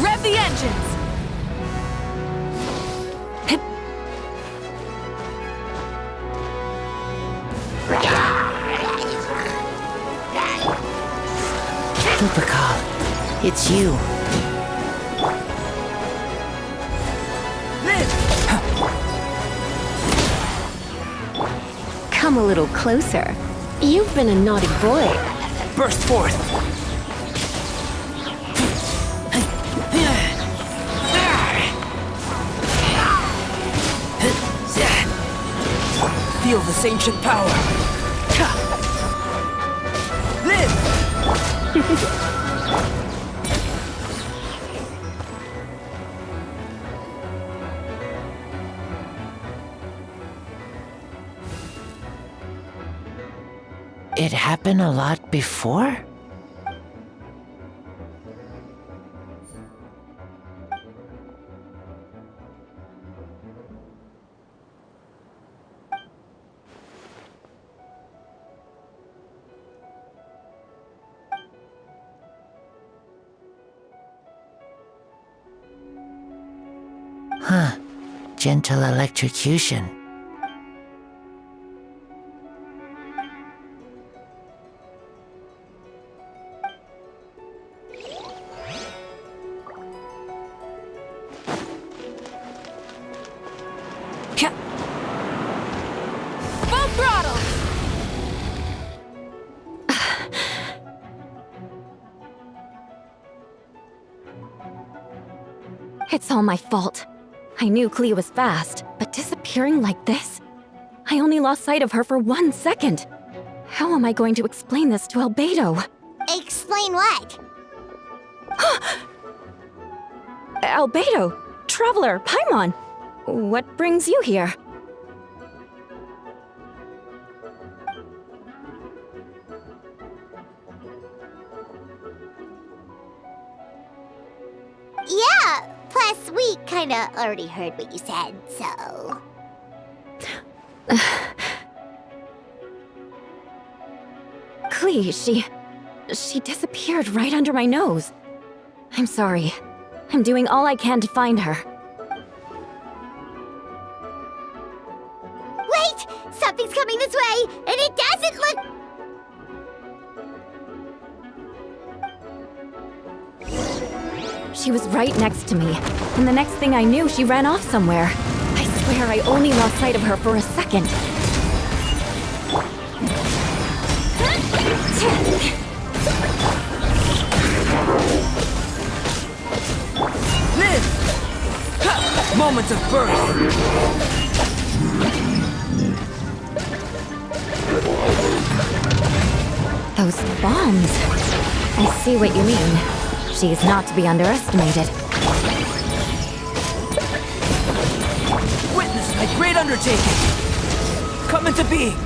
Rev the engines! Supercall, it's you. Come a little closer. You've been a naughty boy. Burst forth. Feel this ancient power. Live! It happened a lot before? Huh. Gentle electrocution. Full throttle! It's all my fault. I knew Clea was fast, but disappearing like this? I only lost sight of her for 1 second. How am I going to explain this to Albedo? Explain what? Albedo, Traveler, Paimon, what brings you here? Yeah, plus we kinda already heard what you said, so... Klee, she disappeared right under my nose. I'm sorry. I'm doing all I can to find her. Wait! Something's coming this way, and it doesn't look... She was right next to me, and the next thing I knew, she ran off somewhere. I swear I only lost sight of her for a second. Live! Ha! Moments of birth! Those bombs. I see what you mean. She's not to be underestimated. Witness my great undertaking! Come into being!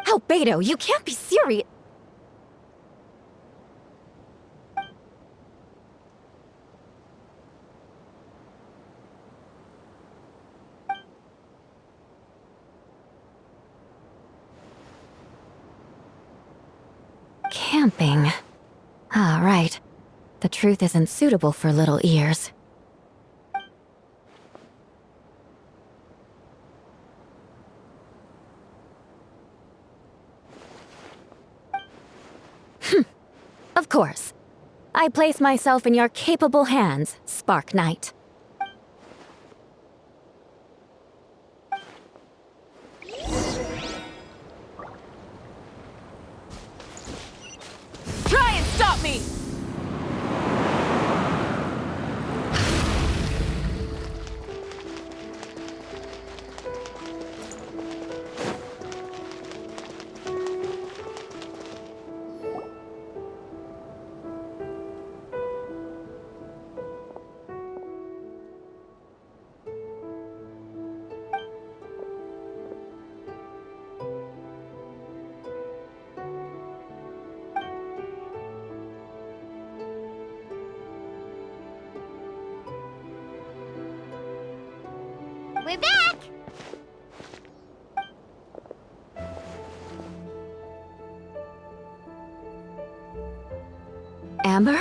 Albedo, you can't be serious. Camping. Ah, right. The truth isn't suitable for little ears. Of course. I place myself in your capable hands, Spark Knight. Try and stop me! We're back! Amber?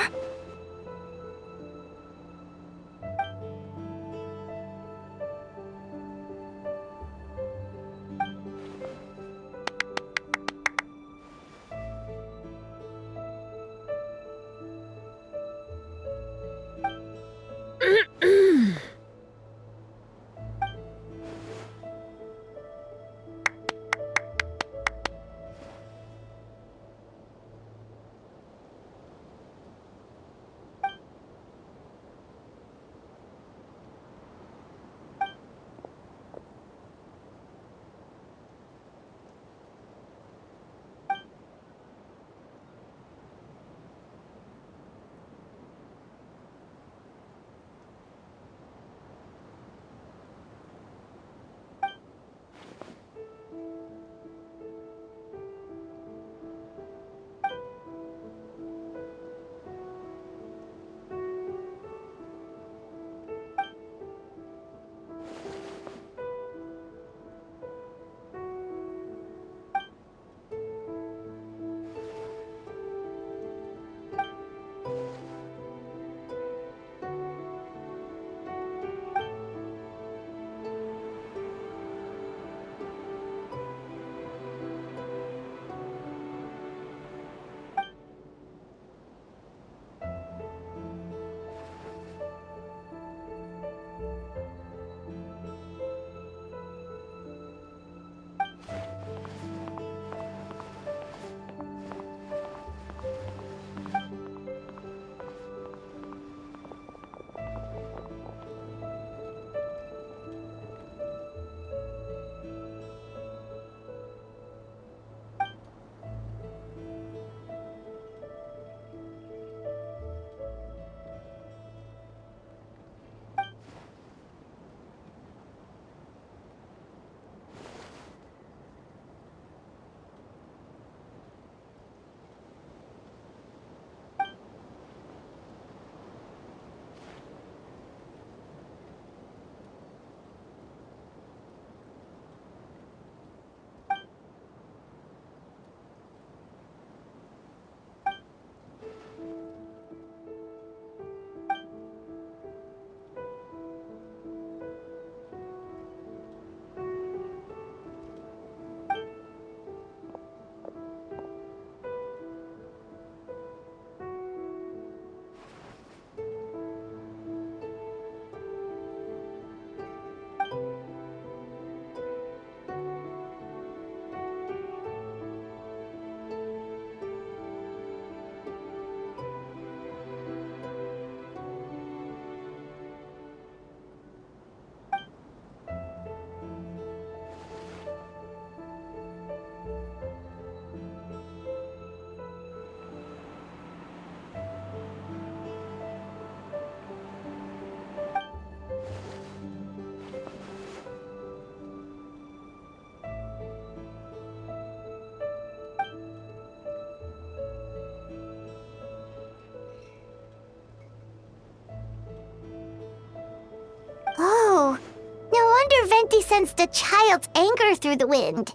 definitely sensed a child's anger through the wind.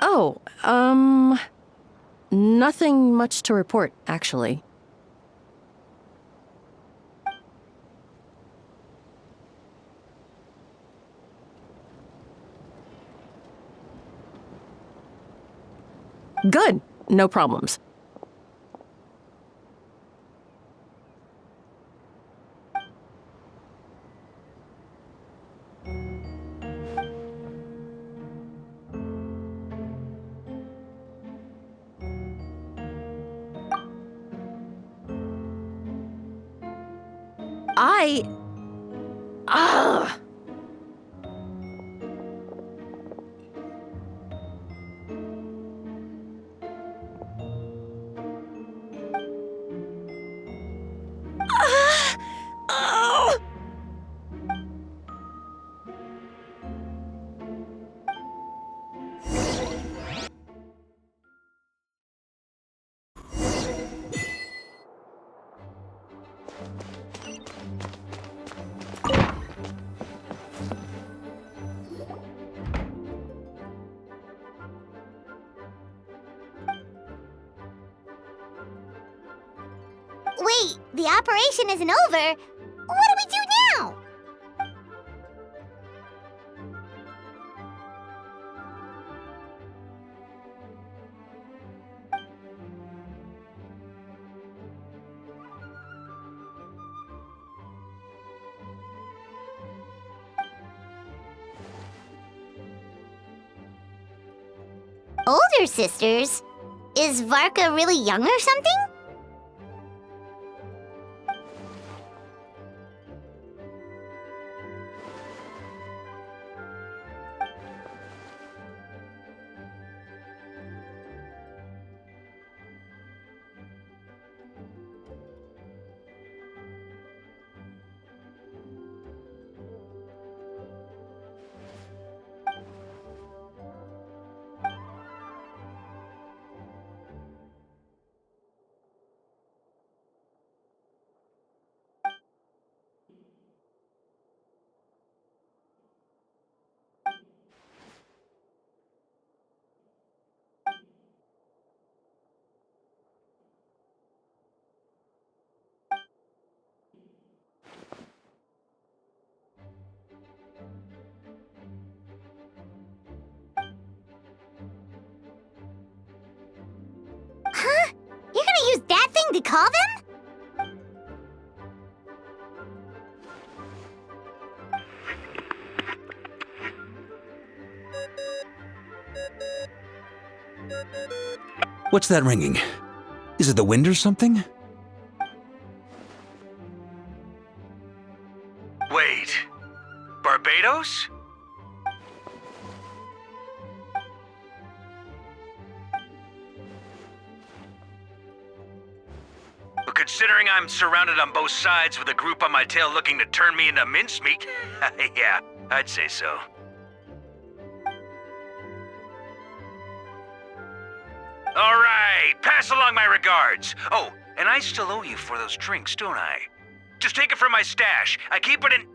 Oh, nothing much to report, actually. Good. No problems. Ugh. Wait, the operation isn't over. What do we do now? Older sisters? Is Varka really young or something? Huh? You're gonna use that thing to call them? What's that ringing? Is it the wind or something? Wait. Barbados? But considering I'm surrounded on both sides with a group on my tail looking to turn me into mincemeat, yeah, I'd say so. All right, pass along my regards. Oh, and I still owe you for those drinks, don't I? Just take it from my stash. I keep it in...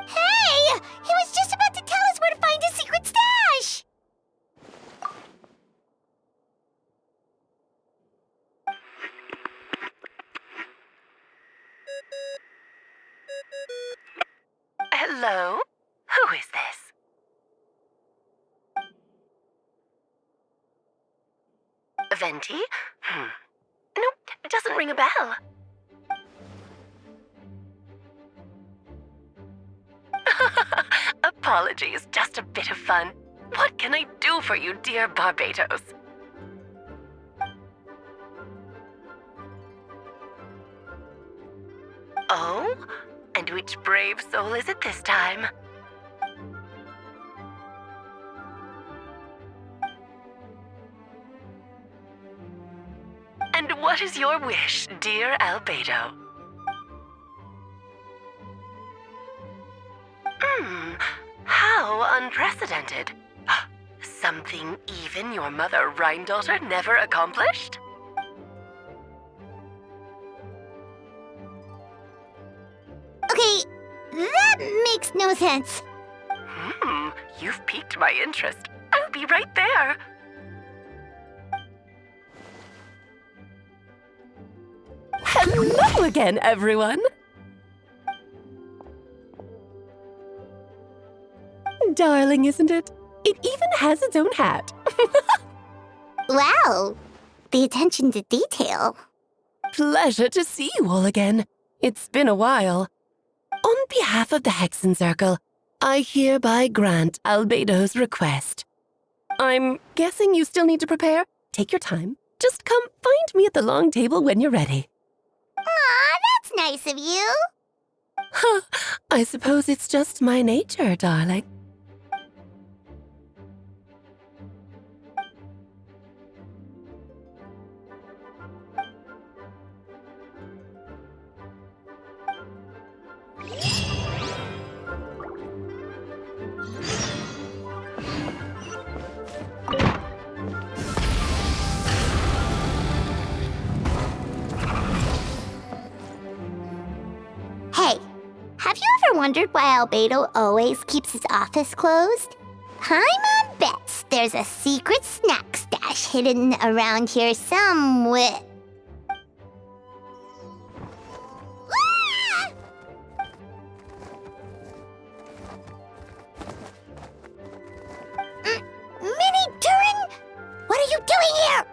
Hey! He was just about to tell us where to find his secret stash! Hello? Who is this? Venti? Nope, it doesn't ring a bell. Apologies, just a bit of fun. What can I do for you, dear Barbados? Oh? And which brave soul is it this time? And what is your wish, dear Albedo? How unprecedented. Something even your mother Rhine-daughter never accomplished? Okay, that makes no sense. You've piqued my interest. I'll be right there. Hello again, everyone! Darling, isn't it? It even has its own hat. Wow, the attention to detail. Pleasure to see you all again. It's been a while. On behalf of the Hexenzirkel, I hereby grant Albedo's request. I'm guessing you still need to prepare? Take your time. Just come find me at the long table when you're ready. Aw, that's nice of you. Huh, I suppose it's just my nature, darling. Hey, have you ever wondered why Albedo always keeps his office closed? I'm on bets there's a secret snack stash hidden around here somewhere. Ah! Mini Durin, what are you doing here?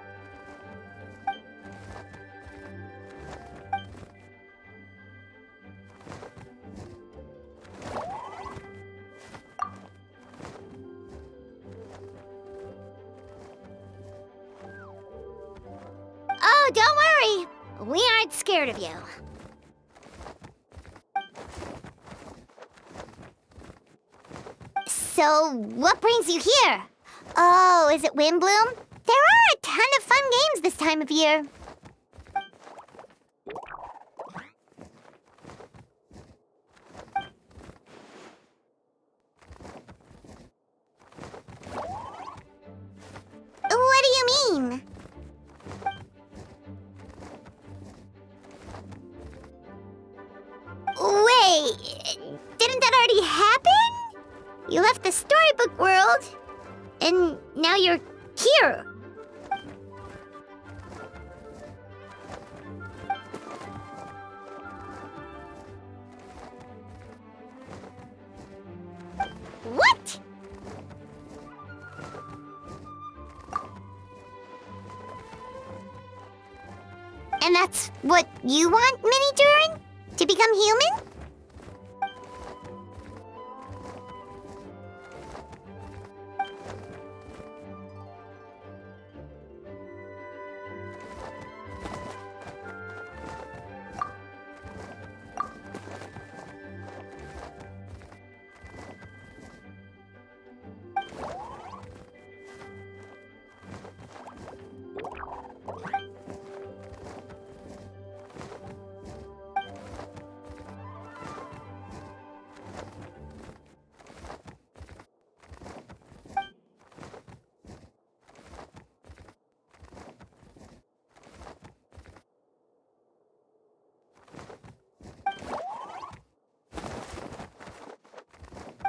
Oh, don't worry. We aren't scared of you. So, what brings you here? Oh, is it Windbloom? There are a ton of fun games this time of year. What do you mean? Wait, didn't that already happen? You left the storybook world, and now you're here. What? And that's what you want, Mini Durin? To become human?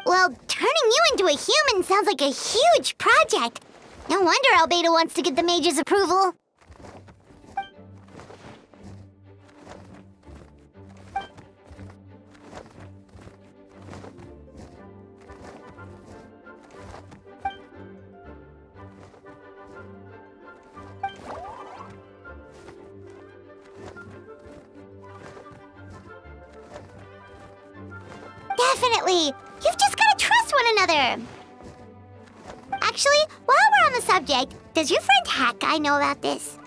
Well, turning you into a human sounds like a huge project. No wonder Albedo wants to get the mage's approval. Definitely! You've just gotta trust one another! Actually, while we're on the subject, does your friend Hack Guy know about this?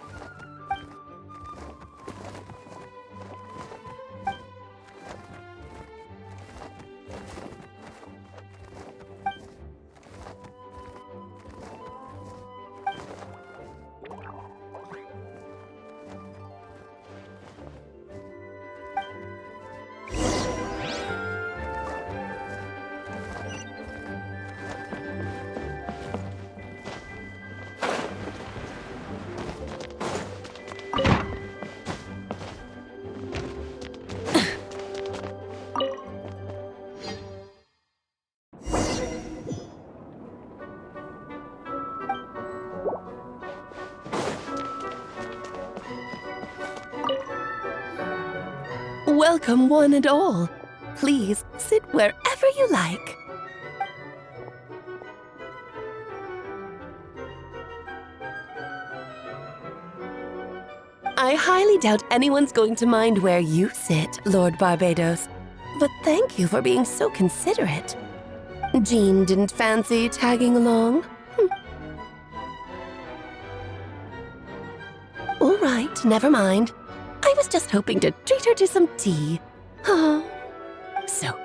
Welcome one and all. Please sit wherever you like. I highly doubt anyone's going to mind where you sit, Lord Barbados. But thank you for being so considerate. Jean didn't fancy tagging along? All right, never mind. I was just hoping to treat her to some tea. So,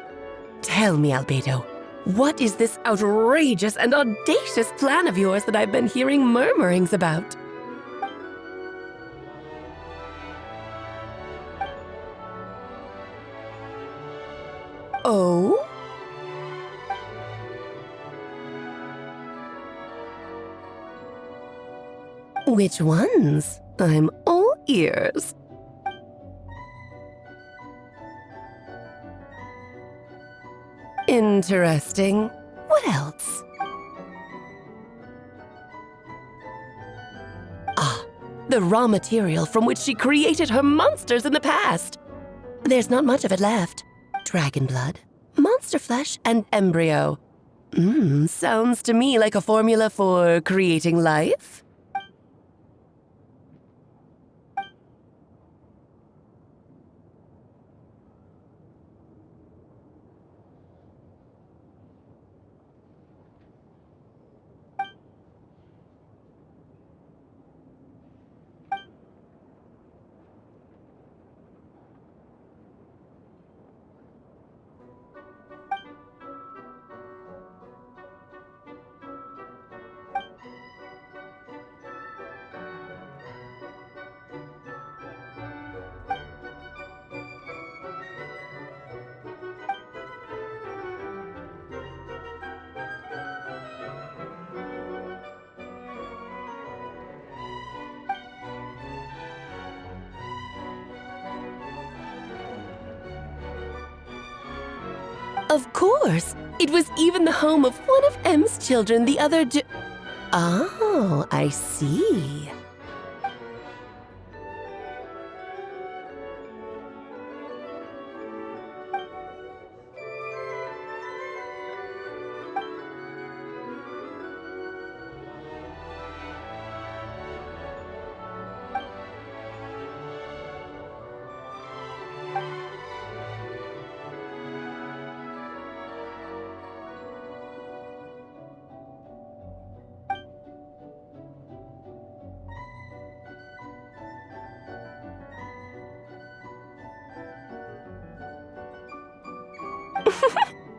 tell me, Albedo, what is this outrageous and audacious plan of yours that I've been hearing murmurings about? Oh? Which ones? I'm all ears. Interesting. What else? Ah, the raw material from which she created her monsters in the past. There's not much of it left. Dragon blood, monster flesh, and embryo. Sounds to me like a formula for creating life. Of course! It was even the home of one of M's children the other day. Oh, I see.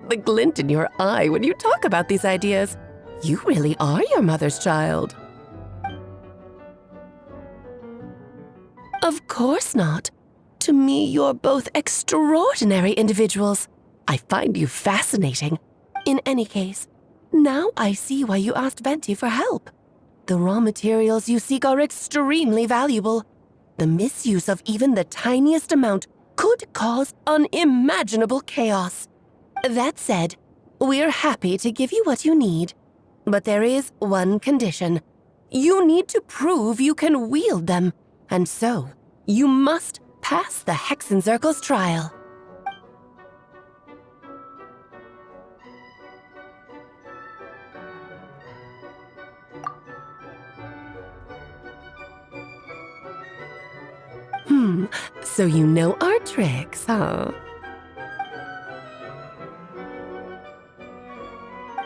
The glint in your eye when you talk about these ideas. You really are your mother's child. Of course not. To me, you're both extraordinary individuals. I find you fascinating. In any case, now I see why you asked Venti for help. The raw materials you seek are extremely valuable. The misuse of even the tiniest amount could cause unimaginable chaos. That said, we're happy to give you what you need. But there is one condition. You need to prove you can wield them, and so you must pass the Hexenzirkel's trial. So you know our tricks, huh?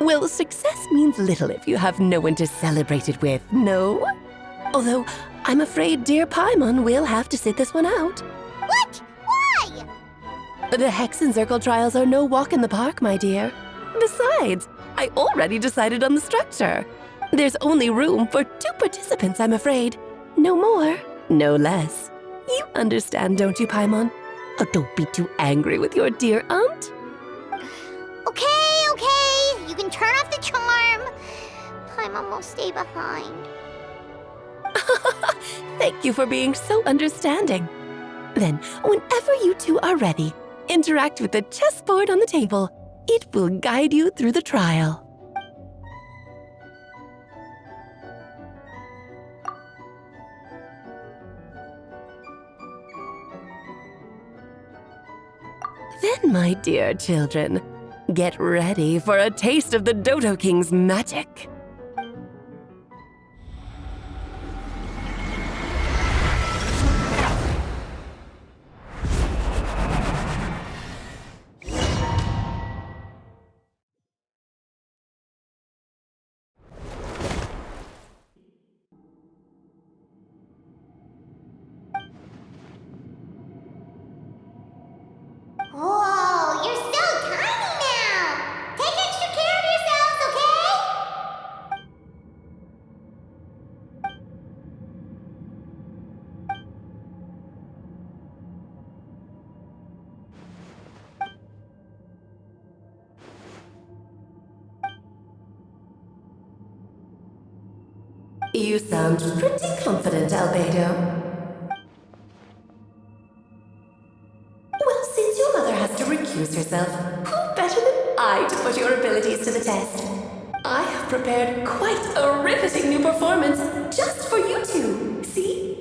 Well, success means little if you have no one to celebrate it with, no? Although, I'm afraid dear Paimon will have to sit this one out. What? Why? The Hexenzirkel trials are no walk in the park, my dear. Besides, I already decided on the structure. There's only room for 2 participants, I'm afraid. No more, no less. You understand, don't you, Paimon? Oh, don't be too angry with your dear aunt. Okay. You can turn off the charm. Paimon will stay behind. Thank you for being so understanding. Then, whenever you two are ready, interact with the chessboard on the table. It will guide you through the trial. Then, my dear children, get ready for a taste of the Dodo King's magic. Whoa, you're so tiny now! Take extra care of yourselves, okay? You sound pretty confident, Albedo. Well, since your mother has to recuse herself, who better than I to put your abilities to the test? I have prepared quite a riveting new performance just for you two. See?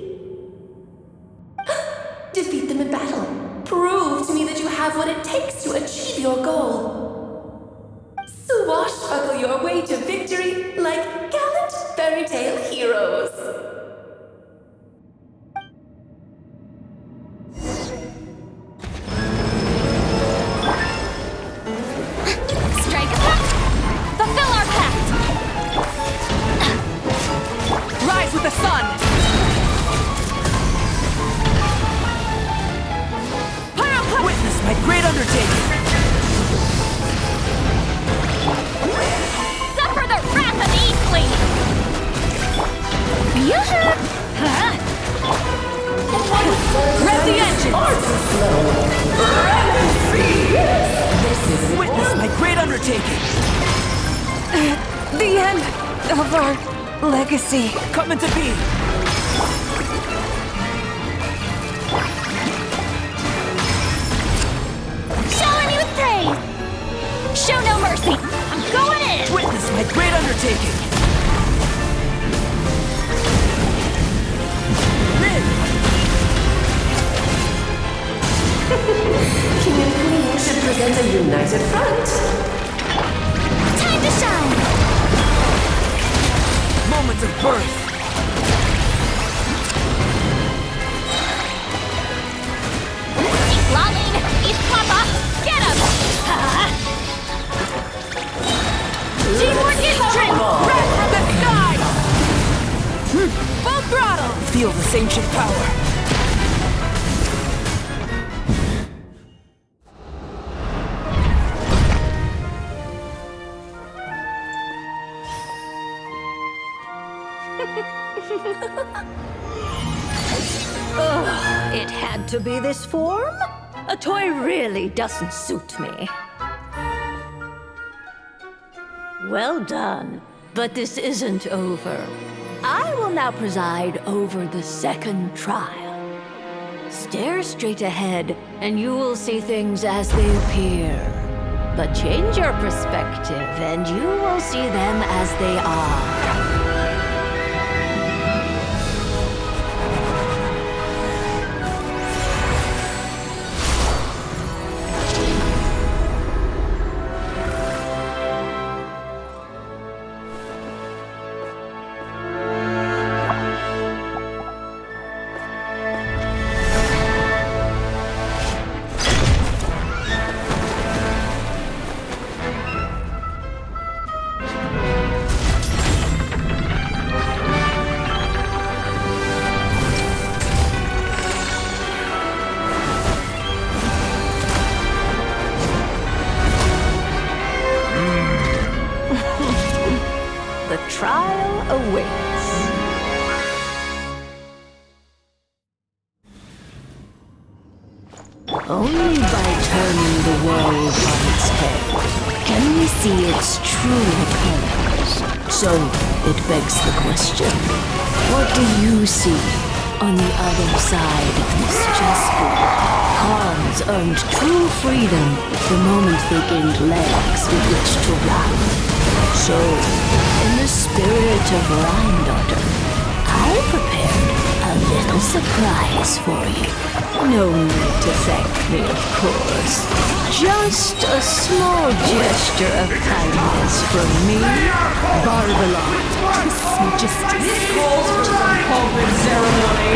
Defeat them in battle. Prove to me that you have what it takes to achieve your goal. Swashbuckle your way to victory like gallant fairy tale heroes. Strike a pact! Fulfill our pact! Rise with the sun! Witness my great undertaking! Suffer the wrath of Eastling! Rev the engine! Witness my great undertaking! The end of our legacy. Coming to be! Shower me with praise! Show no mercy! I'm going in! Witness my great undertaking! King and Queen should present a united front. Time to shine! Moment of birth! He's lolling! He's Papa! Get him! Teamwork is triple! Red from the sky! Full throttle! Feel this ancient power! It had to be this form? A toy really doesn't suit me. Well done, but this isn't over. I will now preside over the second trial. Stare straight ahead, and you will see things as they appear. But change your perspective, and you will see them as they are. Trial awaits. Only by turning the world on its head can we see its true colors. So it begs the question, what do you see on the other side of this chessboard? Pawns earned true freedom the moment they gained legs with which to run. So, in the spirit of Rhine Daughter, I prepared a little surprise for you. No need to thank me, of course. Just a small gesture of kindness from me, Barbara. This calls for some public ceremony.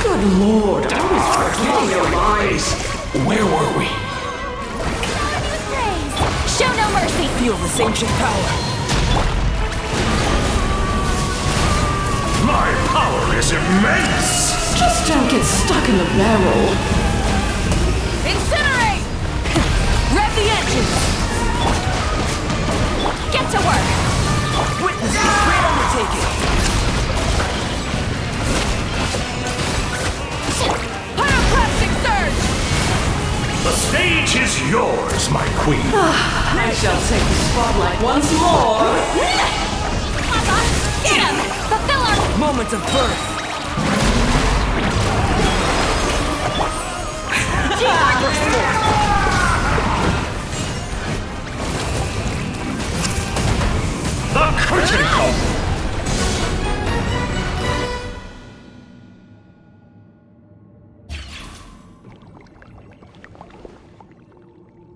Good lord, I was forgetting your lives. Where were we? Show no mercy! Feel this ancient power. My power is immense! Just don't get stuck in the barrel. Incinerate! Rev the engines! Get to work! Witness this great undertaking. Pyroclastic surge! The stage is yours, my queen. I shall take the spotlight once more. Get him! Fulfill our Moment of birth. The critical!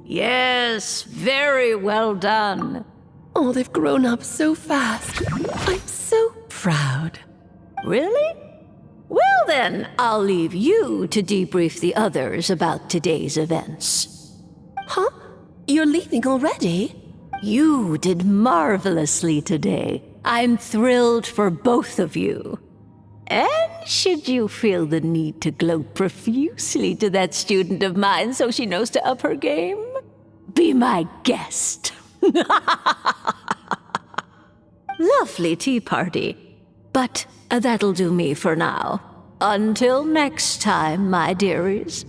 Yes, very well done. Oh, they've grown up so fast. I'm so proud. Really? Well then, I'll leave you to debrief the others about today's events. Huh? You're leaving already? You did marvelously today. I'm thrilled for both of you. And should you feel the need to gloat profusely to that student of mine so she knows to up her game, be my guest. Lovely tea party. But that'll do me for now. Until next time, my dearies.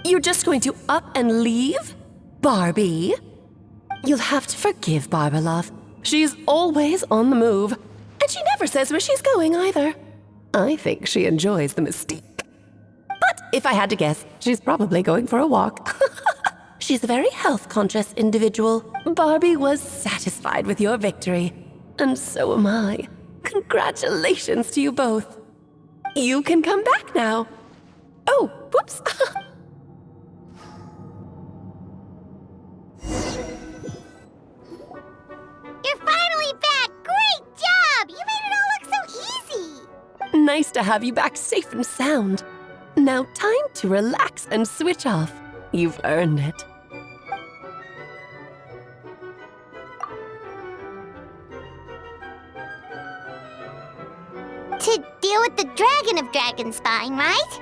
You're just going to up and leave? Barbie? You'll have to forgive Barbalov. She's always on the move. And she never says where she's going either. I think she enjoys the mystique. But if I had to guess, she's probably going for a walk. She's a very health-conscious individual. Barbie was satisfied with your victory. And so am I. Congratulations to you both. You can come back now. Oh, whoops. You're finally back! Great job! You made it all look so easy! Nice to have you back safe and sound. Now time to relax and switch off. You've earned it. To deal with the Dragon of Dragonspine, right?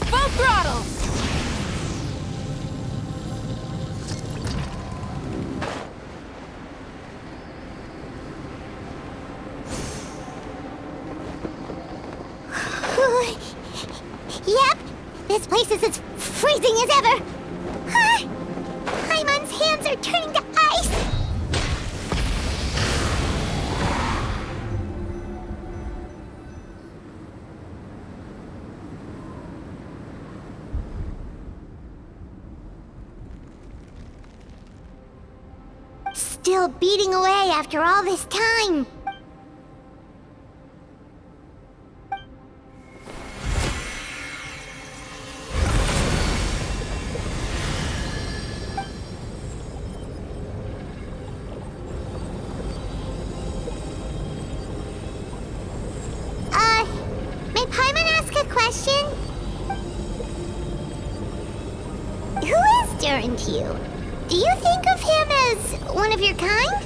Full throttle! Yep, this place is as freezing as ever. Paimon's hands are turning to ice. Still beating away after all this time. May Paimon ask a question? Who is Durin to you? Do you think of him as one of your kind?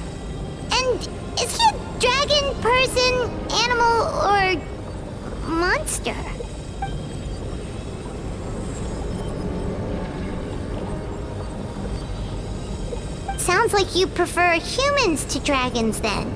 And is he a dragon, person, animal, or monster? Sounds like you prefer humans to dragons then.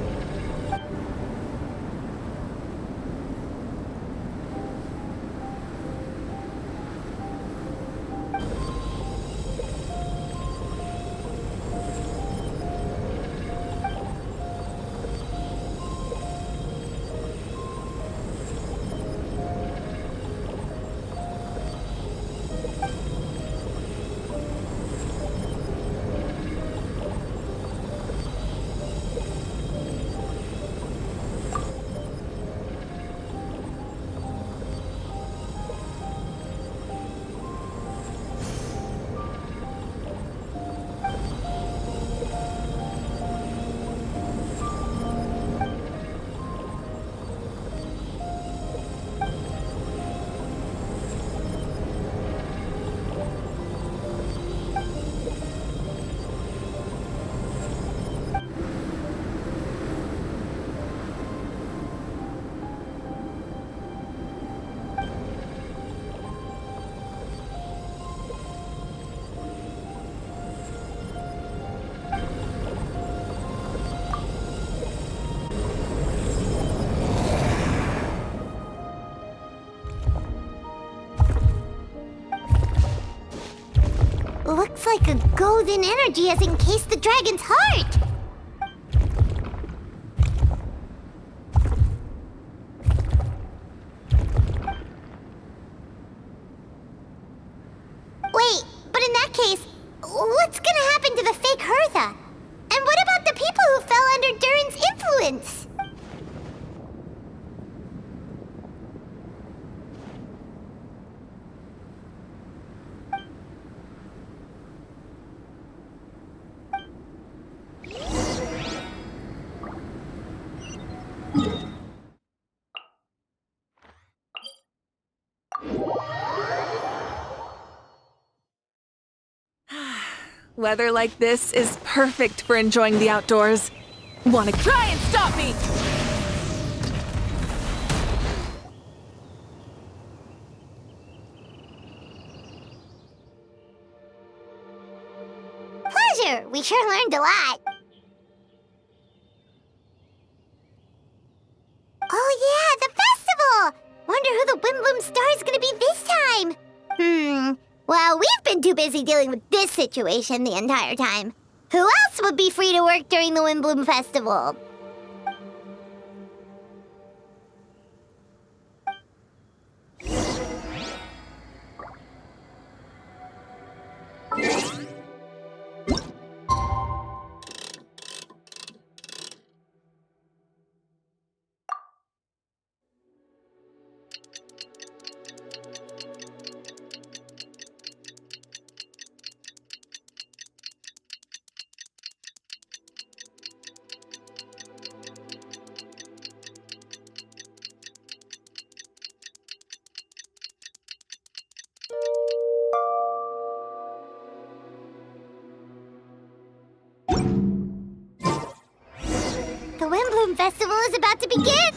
looks like a golden energy has encased the dragon's heart. Wait, but in that case, what's gonna happen to the fake Hertha? And what about the people who fell under Durin's influence? Weather like this is perfect for enjoying the outdoors. Wanna try and stop me? Pleasure! We sure learned a lot. Oh yeah, the festival! Wonder who the Windbloom Star is gonna be this time. Well, we've been too busy dealing with this situation the entire time. Who else would be free to work during the Windbloom Festival? The Windbloom Festival is about to begin!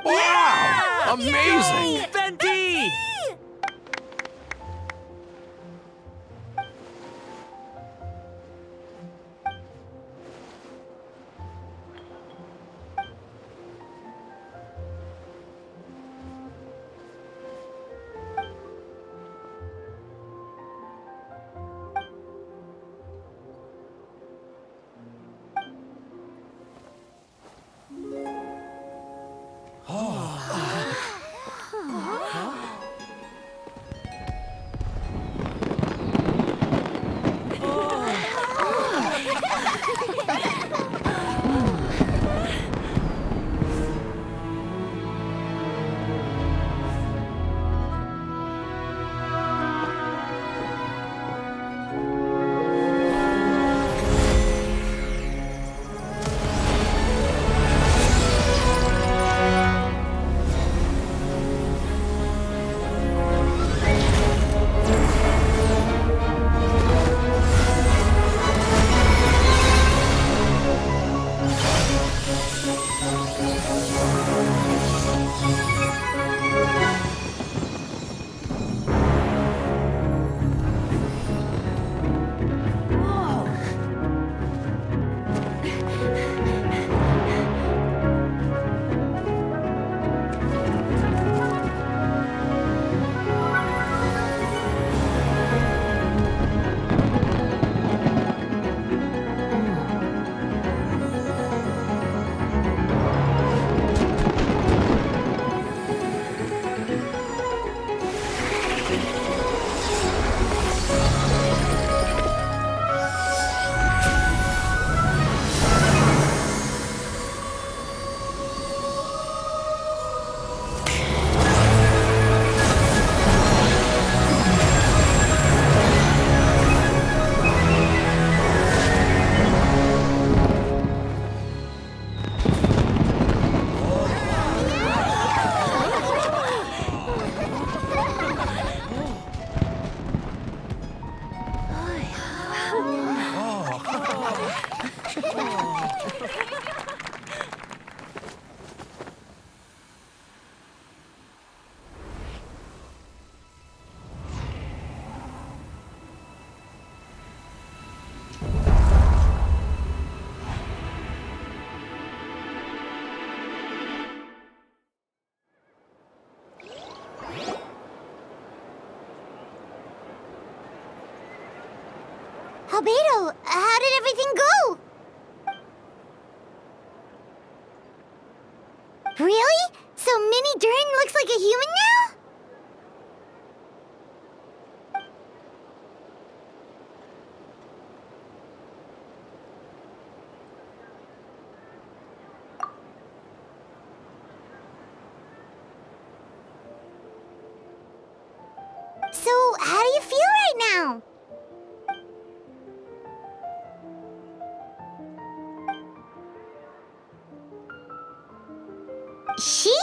Wow! Amazing! Venti! Albedo, how did everything go? Really? So Mini Durin looks like a human now? So, how do you feel right now? She?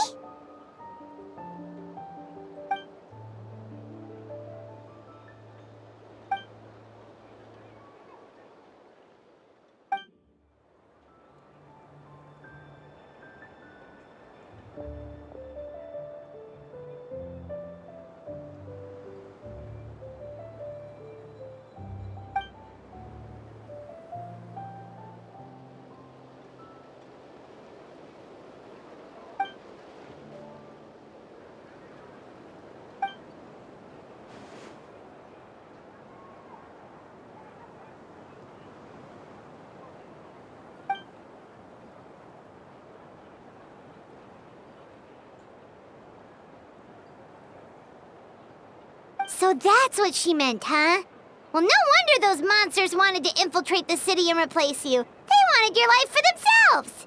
So that's what she meant, huh? Well, no wonder those monsters wanted to infiltrate the city and replace you. They wanted your life for themselves!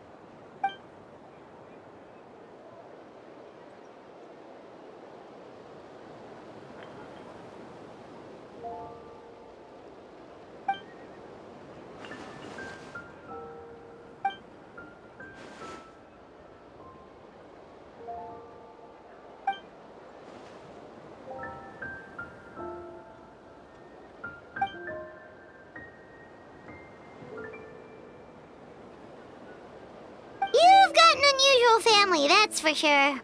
You've got an unusual family, that's for sure.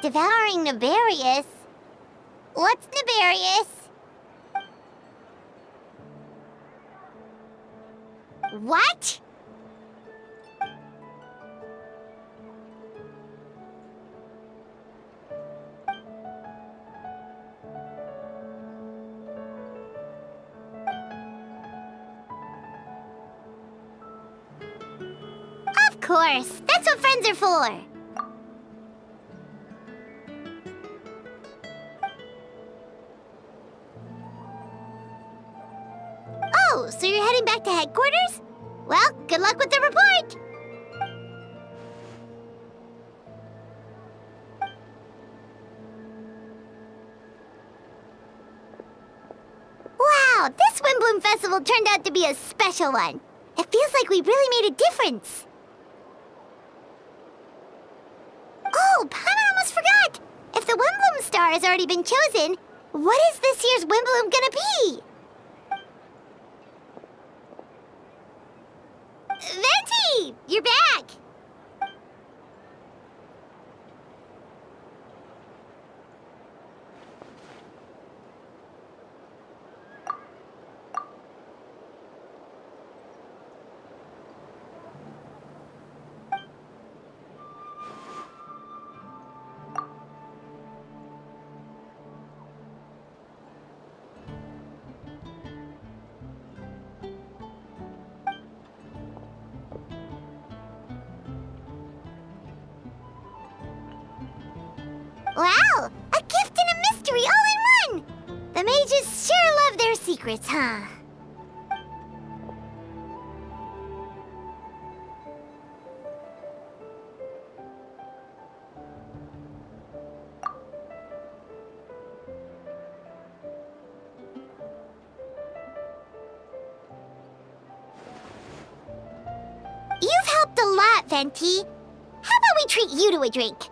Devouring Nefarious? What's Nefarious? What? Of course, that's what friends are for. Oh, so you're heading back to headquarters? Well, good luck with the report! Wow, this Windbloom Festival turned out to be a special one. It feels like we really made a difference. Oh, Paimon almost forgot! If the Windbloom Star has already been chosen, what is this year's Windbloom gonna be? Venti! You're back! Wow! A gift and a mystery all in one! The mages sure love their secrets, huh? You've helped a lot, Venti. How about we treat you to a drink?